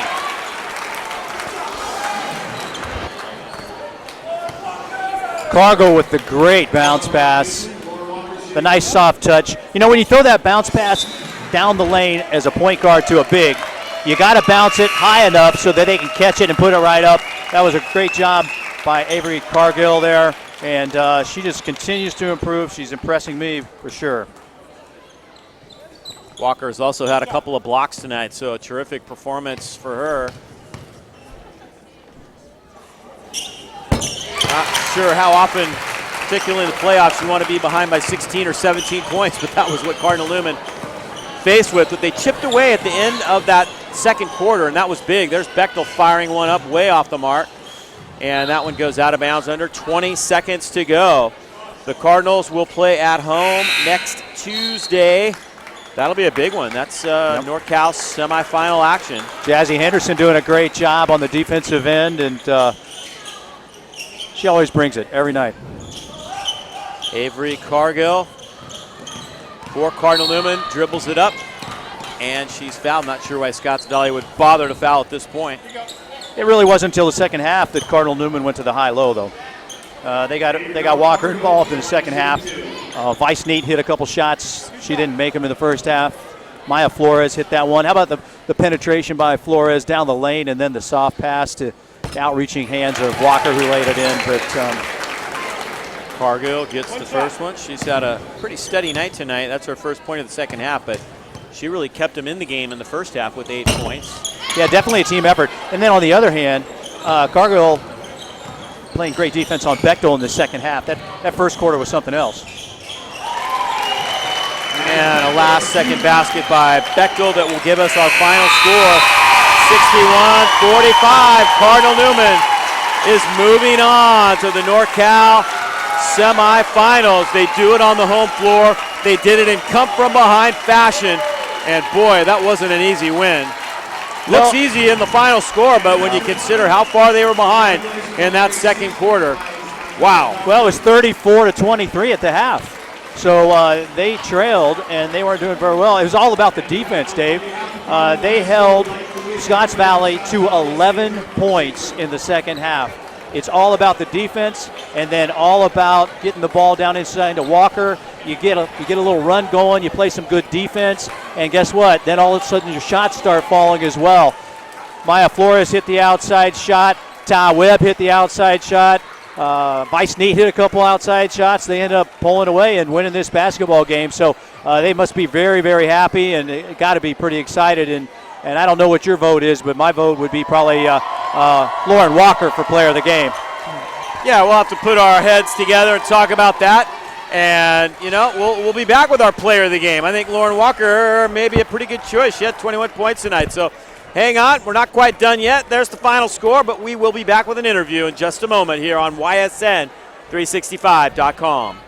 Cargill with the great bounce pass. The nice soft touch. You know, when you throw that bounce pass down the lane as a point guard to a big, you got to bounce it high enough so that they can catch it and put it right up. That was a great job by Avery Cargill there, and she just continues to improve. She's impressing me for sure. Walker has also had a couple of blocks tonight, so a terrific performance for her. Not sure how often, particularly in the playoffs, you want to be behind by 16 or 17 points, but that was what Cardinal Newman faced with. But they chipped away at the end of that second quarter, and that was big. There's Bechtel firing one up way off the mark, and that one goes out of bounds under 20 seconds to go. The Cardinals will play at home next Tuesday. That'll be a big one. That's NorCal semifinal action. Jazzy Henderson doing a great job on the defensive end, and she always brings it every night. Avery Cargill for Cardinal Newman, dribbles it up, and she's fouled. Not sure why Scotts Valley would bother to foul at this point. It really wasn't until the second half that Cardinal Newman went to the high-low, though. They got Walker involved in the second half. Weethee hit a couple shots. She didn't make them in the first half. Maya Flores hit that one. How about the penetration by Flores down the lane and then the soft pass to the outreaching hands of Walker who laid it in. But Cargill gets the first one. She's had a pretty steady night tonight. That's her first point of the second half, but she really kept them in the game in the first half with 8 points. Yeah, definitely a team effort. And then on the other hand, Cargill playing great defense on Bechtel in the second half. That first quarter was something else. And a last-second basket by Bechtel that will give us our final score, 61-45. Cardinal Newman is moving on to the NorCal semifinals. They do it on the home floor. They did it in come-from-behind fashion. And, boy, that wasn't an easy win. Looks easy in the final score, but when you consider how far they were behind in that second quarter, wow. Well, it was 34-23 at the half. So they trailed, and they weren't doing very well. It was all about the defense, Dave. They held Scotts Valley to 11 points in the second half. It's all about the defense, and then all about getting the ball down inside to Walker. You get a little run going. You play some good defense, and guess what? Then all of a sudden your shots start falling as well. Maya Flores hit the outside shot. Ty Webb hit the outside shot. Weethee hit a couple outside shots. They end up pulling away and winning this basketball game. So they must be very, very happy, and got to be pretty excited. And I don't know what your vote is, but my vote would be probably Lauren Walker for player of the game. Yeah, we'll have to put our heads together and talk about that. And, you know, we'll be back with our player of the game. I think Lauren Walker may be a pretty good choice. She had 21 points tonight. So hang on. We're not quite done yet. There's the final score, but we will be back with an interview in just a moment here on YSN365.com.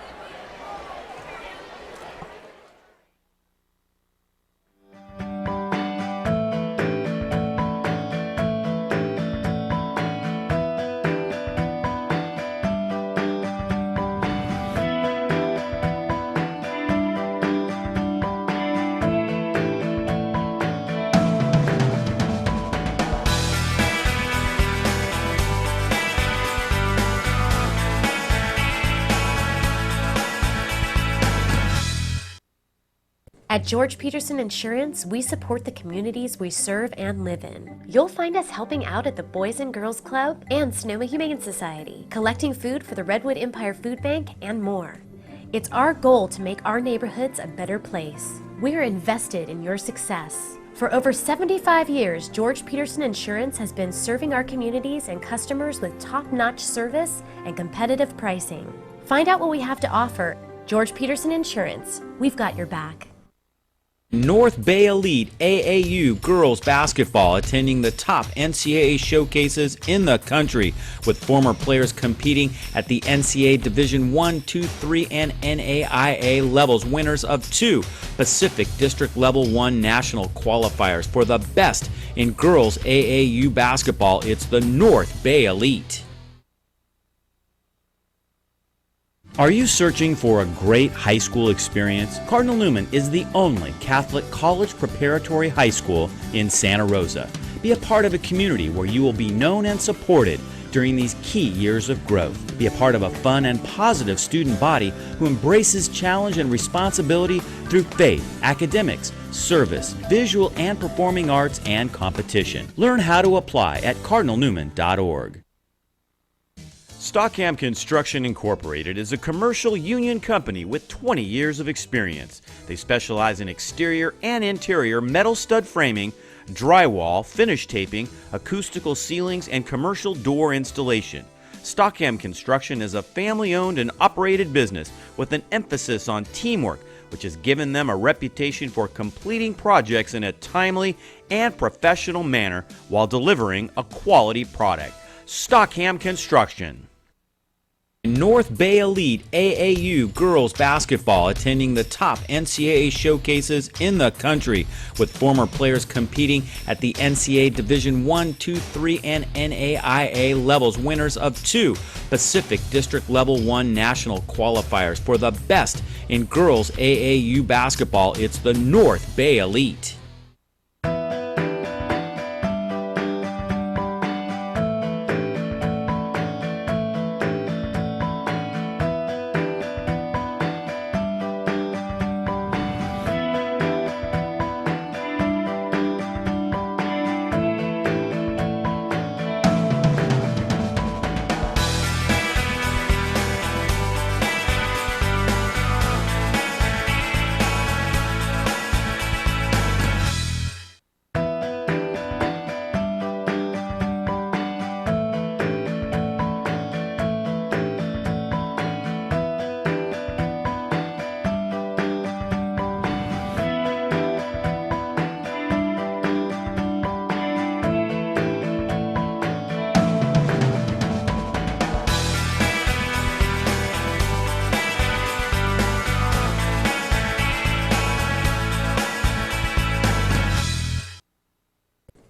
At George Peterson Insurance, we support the communities we serve and live in. You'll find us helping out at the Boys and Girls Club and Sonoma Humane Society, collecting food for the Redwood Empire Food Bank, and more. It's our goal to make our neighborhoods a better place. We're invested in your success. For over 75 years, George Peterson Insurance has been serving our communities and customers with top-notch service and competitive pricing. Find out what we have to offer. George Peterson Insurance, we've got your back. North Bay Elite AAU girls basketball attending the top NCAA showcases in the country, with former players competing at the NCAA Division I, II, III, and NAIA levels, winners of 2 Pacific District Level 1 national qualifiers. For the best in girls AAU basketball, it's the North Bay Elite. Are you searching for a great high school experience? Cardinal Newman is the only Catholic college preparatory high school in Santa Rosa. Be a part of a community where you will be known and supported during these key years of growth. Be a part of a fun and positive student body who embraces challenge and responsibility through faith, academics, service, visual and performing arts, and competition. Learn how to apply at cardinalnewman.org. Stockham Construction Incorporated is a commercial union company with 20 years of experience. They specialize in exterior and interior metal stud framing, drywall, finish taping, acoustical ceilings, and commercial door installation. Stockham Construction is a family-owned and operated business with an emphasis on teamwork, which has given them a reputation for completing projects in a timely and professional manner while delivering a quality product. Stockham Construction. North Bay Elite AAU girls basketball attending the top NCAA showcases in the country, with former players competing at the NCAA Division I, II, III, and NAIA levels, winners of 2 Pacific District Level 1 national qualifiers. For the best in girls AAU basketball, it's the North Bay Elite.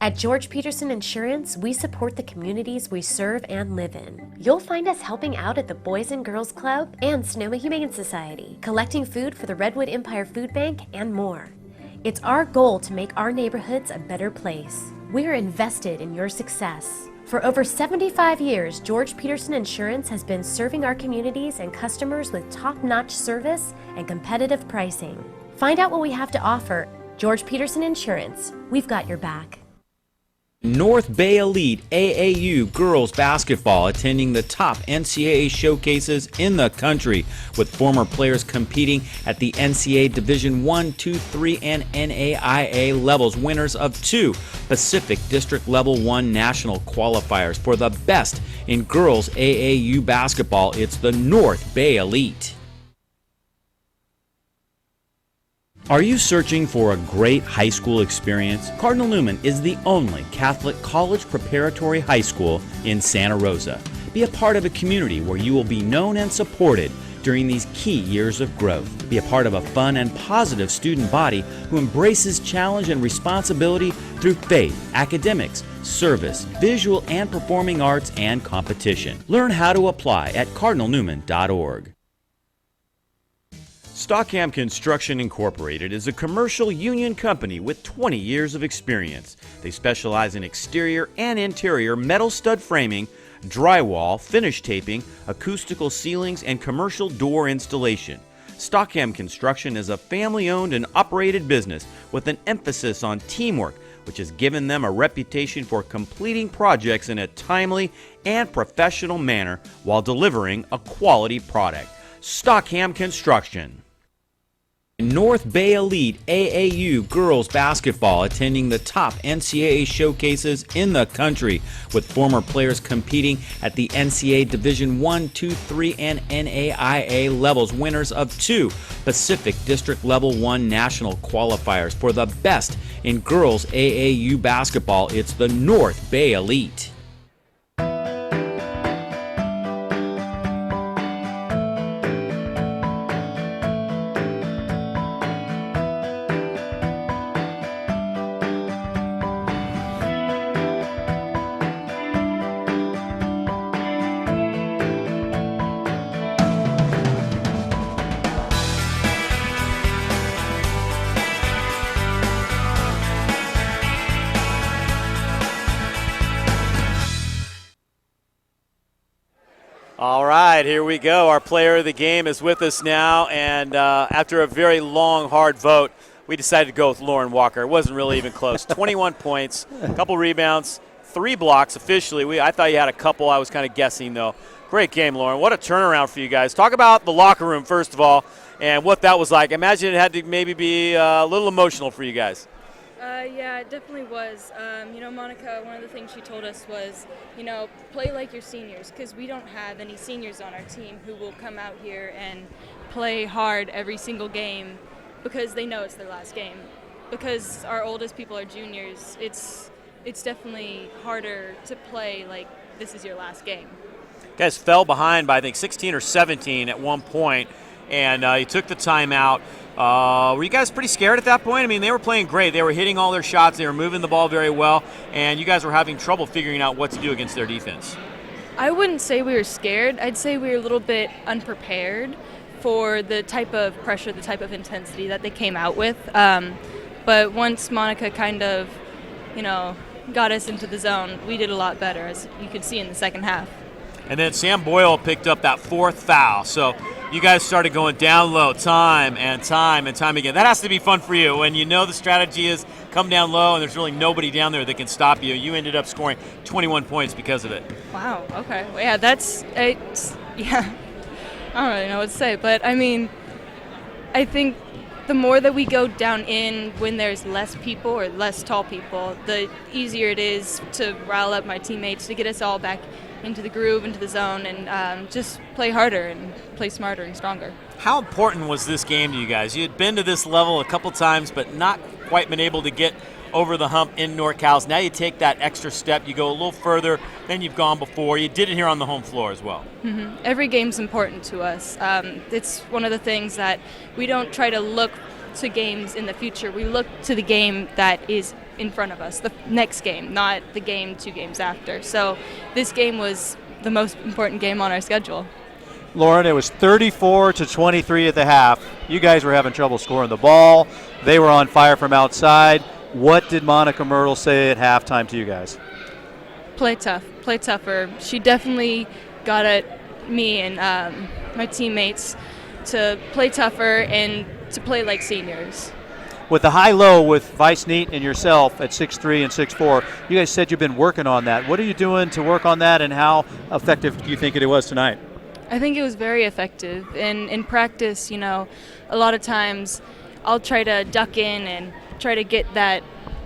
At George Peterson Insurance, we support the communities we serve and live in. You'll find us helping out at the Boys and Girls Club and Sonoma Humane Society, collecting food for the Redwood Empire Food Bank, and more. It's our goal to make our neighborhoods a better place. We're invested in your success. For over 75 years, George Peterson Insurance has been serving our communities and customers with top-notch service and competitive pricing. Find out what we have to offer. George Peterson Insurance, we've got your back. North Bay Elite AAU girls basketball attending the top NCAA showcases in the country, with former players competing at the NCAA Division I, II, III, and NAIA levels, winners of 2 Pacific District Level 1 national qualifiers. For the best in girls AAU basketball, it's the North Bay Elite. Are you searching for a great high school experience? Cardinal Newman is the only Catholic college preparatory high school in Santa Rosa. Be a part of a community where you will be known and supported during these key years of growth. Be a part of a fun and positive student body who embraces challenge and responsibility through faith, academics, service, visual and performing arts, and competition. Learn how to apply at cardinalnewman.org. Stockham Construction Incorporated is a commercial union company with 20 years of experience. They specialize in exterior and interior metal stud framing, drywall, finish taping, acoustical ceilings, and commercial door installation. Stockham Construction is a family-owned and operated business with an emphasis on teamwork, which has given them a reputation for completing projects in a timely and professional manner while delivering a quality product. Stockham Construction. North Bay Elite AAU girls basketball attending the top NCAA showcases in the country, with former players competing at the NCAA Division I, II, III, and NAIA levels, winners of 2 Pacific District Level 1 national qualifiers. For the best in girls AAU basketball, it's the North Bay Elite. All right, here we go. Our player of the game is with us now, and after a very long, hard vote, we decided to go with Lauren Walker. It wasn't really even close. 21 points, a couple rebounds, 3 blocks officially. I thought you had a couple. I was kind of guessing, though. Great game, Lauren. What a turnaround for you guys. Talk about the locker room, first of all, and what that was like. I imagine it had to maybe be a little emotional for you guys. Yeah, it definitely was. Monica, one of the things she told us was, play like your seniors, because we don't have any seniors on our team who will come out here and play hard every single game because they know it's their last game. Because our oldest people are juniors, it's definitely harder to play like this is your last game. You guys fell behind by, I think, 16 or 17 at one point, and you took the timeout. Were you guys pretty scared at that point? I mean, they were playing great. They were hitting all their shots. They were moving the ball very well, and you guys were having trouble figuring out what to do against their defense. I wouldn't say we were scared. I'd say we were a little bit unprepared for the type of pressure, the type of intensity that they came out with. But once Monica kind of, got us into the zone, we did a lot better, as you could see in the second half. And then Sam Boyle picked up that 4th foul. So you guys started going down low time and time again. That has to be fun for you when you know the strategy is come down low and there's really nobody down there that can stop you. You ended up scoring 21 points because of it. Wow, okay. Well, yeah, yeah. I don't really know what to say, but I think the more that we go down in when there's less people or less tall people, the easier it is to rile up my teammates, to get us all back into the groove, into the zone, and just play harder and play smarter and stronger. How important was this game to you guys? You had been to this level a couple times, but not quite been able to get over the hump in NorCal's. Now you take that extra step, you go a little further than you've gone before. You did it here on the home floor as well. Mm-hmm. Every game's important to us. It's one of the things that we don't try to look to games in the future. We look to the game that is in front of us, the next game, not the game 2 games after. So this game was the most important game on our schedule. Lauren, it was 34-23 at the half. You guys were having trouble scoring the ball. They were on fire from outside. What did Monica Myrtle say at halftime to you guys? Play tough, play tougher. She definitely got at me and my teammates to play tougher and to play like seniors. With the high-low with Vice Neat and yourself at 6'3" and 6'4", you guys said you've been working on that. What are you doing to work on that, and how effective do you think it was tonight? I think it was very effective. In practice, a lot of times I'll try to duck in and try to get that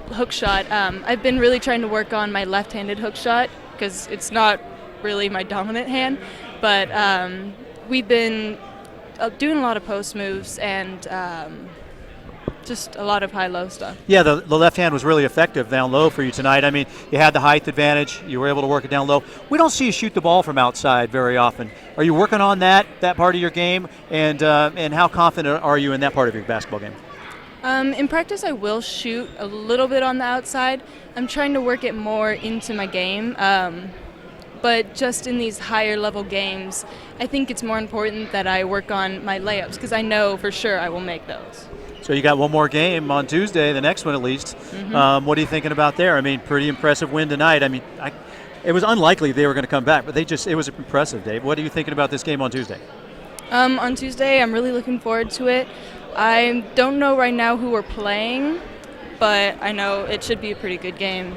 hook shot. I've been really trying to work on my left-handed hook shot because it's not really my dominant hand, but we've been doing a lot of post moves and just a lot of high-low stuff. Yeah, the left hand was really effective down low for you tonight. I mean, you had the height advantage. You were able to work it down low. We don't see you shoot the ball from outside very often. Are you working on that part of your game, and how confident are you in that part of your basketball game? In practice, I will shoot a little bit on the outside. I'm trying to work it more into my game. But just in these higher level games, I think it's more important that I work on my layups because I know for sure I will make those. So you got one more game on Tuesday, the next one at least. Mm-hmm. What are you thinking about there? I mean, pretty impressive win tonight. I mean, it was unlikely they were going to come back, but it was impressive, Dave. What are you thinking about this game on Tuesday? On Tuesday, I'm really looking forward to it. I don't know right now who we're playing, but I know it should be a pretty good game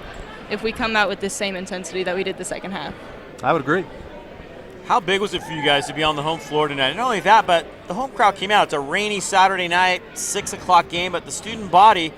if we come out with the same intensity that we did the second half. I would agree. How big was it for you guys to be on the home floor tonight? Not only that, but the home crowd came out. It's a rainy Saturday night, 6 o'clock game, but the student body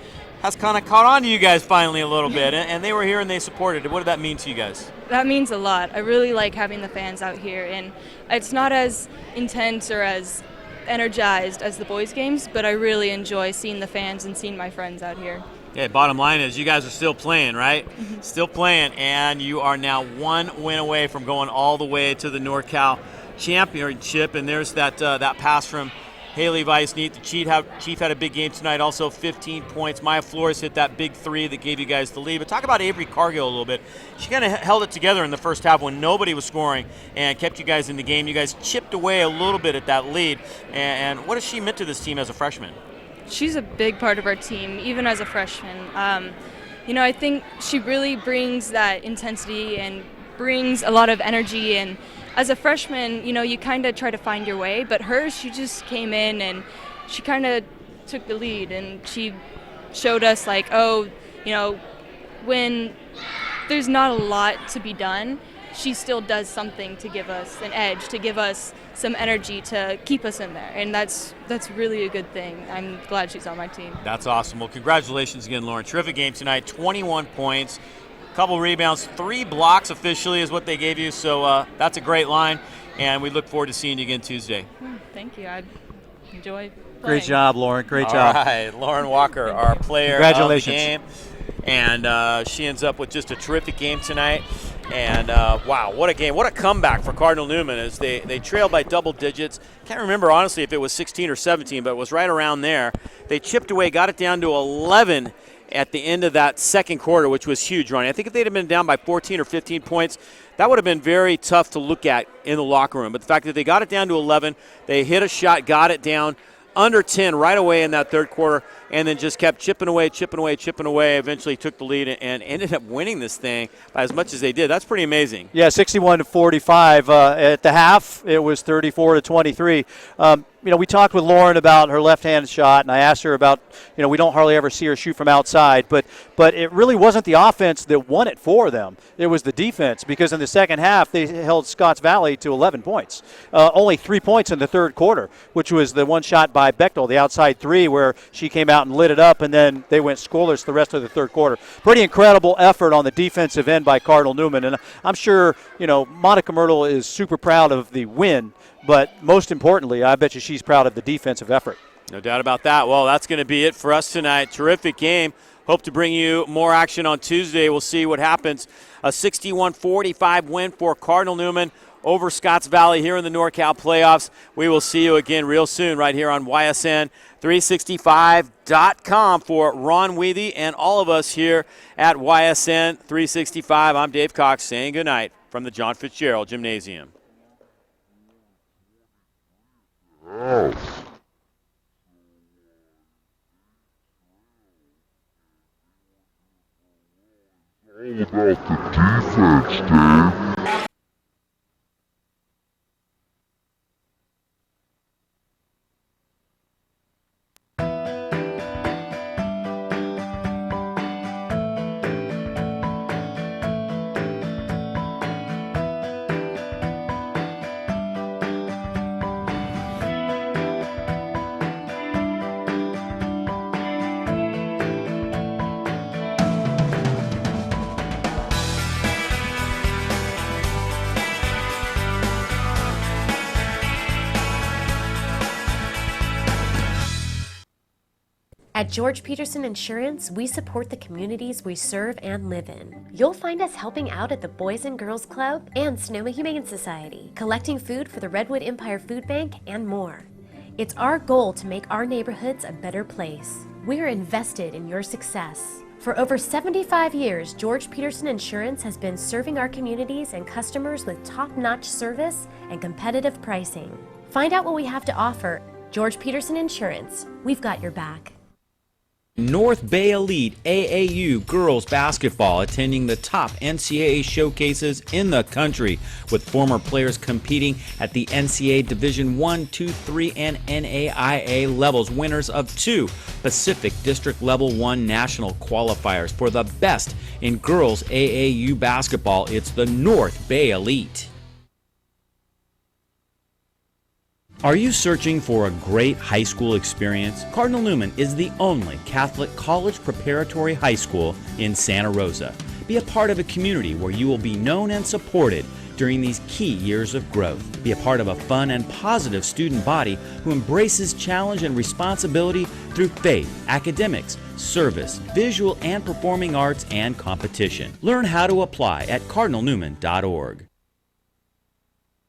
has kind of caught on to you guys finally a little bit, and they were here and they supported it. What did that mean to you guys? That means a lot. I really like having the fans out here, and it's not as intense or as energized as the boys' games, but I really enjoy seeing the fans and seeing my friends out here. Yeah, bottom line is you guys are still playing, right? Mm-hmm. Still playing, and you are now one win away from going all the way to the NorCal Championship, and there's that pass from Haley Weiss-Neat. The Chief had a big game tonight, also 15 points. Maya Flores hit that big three that gave you guys the lead. But talk about Avery Cargill a little bit. She kind of held it together in the first half when nobody was scoring and kept you guys in the game. You guys chipped away a little bit at that lead. And what has she meant to this team as a freshman? She's a big part of our team, even as a freshman. I think she really brings that intensity and brings a lot of energy, and as a freshman, you kind of try to find your way, but she just came in and she kind of took the lead, and she showed us when there's not a lot to be done, she still does something to give us an edge, to give us some energy to keep us in there, and that's really a good thing. I'm glad she's on my team. That's awesome. Well, congratulations again, Lauren. Terrific game tonight, 21 points. Couple rebounds, 3 blocks officially is what they gave you, so that's a great line, and we look forward to seeing you again Tuesday. Thank you. I enjoy playing. Great job, Lauren. Great job. All right, Lauren Walker, our player Congratulations. of the game, and she ends up with just a terrific game tonight. And wow, what a game. What a comeback for Cardinal Newman as they trailed by double digits. Can't remember, honestly, if it was 16 or 17, but it was right around there. They chipped away, got it down to 11 at the end of that second quarter, which was huge, Ronnie. I think if they'd have been down by 14 or 15 points, that would have been very tough to look at in the locker room. But the fact that they got it down to 11, they hit a shot, got it down under 10 right away in that third quarter, and then just kept chipping away, eventually took the lead and ended up winning this thing by as much as they did. That's pretty amazing. Yeah, 61-45. At the half, it was 34-23. We talked with Lauren about her left-hand shot, and I asked her about, we don't hardly ever see her shoot from outside, but it really wasn't the offense that won it for them. It was the defense, because in the second half, they held Scotts Valley to 11 points. Only 3 points in the third quarter, which was the one shot by Bechtel, the outside three, where she came out and lit it up, and then they went scoreless the rest of the third quarter. Pretty incredible effort on the defensive end by Cardinal Newman, and I'm sure, Monica Myrtle is super proud of the win, but most importantly, I bet you she's proud of the defensive effort. No doubt about that. Well, that's going to be it for us tonight. Terrific game. Hope to bring you more action on Tuesday. We'll see what happens. A 61-45 win for Cardinal Newman over Scotts Valley here in the NorCal playoffs. We will see you again real soon right here on YSN365.com for Ron Weethee and all of us here at YSN 365. I'm Dave Cox saying goodnight from the John Fitzgerald Gymnasium. Oh. All about the defense, Dave. At George Peterson Insurance, we support the communities we serve and live in. You'll find us helping out at the Boys and Girls Club and Sonoma Humane Society, collecting food for the Redwood Empire Food Bank, and more. It's our goal to make our neighborhoods a better place. We're invested in your success. For over 75 years, George Peterson Insurance has been serving our communities and customers with top-notch service and competitive pricing. Find out what we have to offer. George Peterson Insurance, we've got your back. North Bay Elite AAU girls basketball attending the top NCAA showcases in the country, with former players competing at the NCAA Division 1, 2, 3, and NAIA levels, winners of 2 Pacific District Level 1 national qualifiers. For the best in girls AAU basketball, it's the North Bay Elite. Are you searching for a great high school experience? Cardinal Newman is the only Catholic college preparatory high school in Santa Rosa. Be a part of a community where you will be known and supported during these key years of growth. Be a part of a fun and positive student body who embraces challenge and responsibility through faith, academics, service, visual and performing arts, and competition. Learn how to apply at cardinalnewman.org.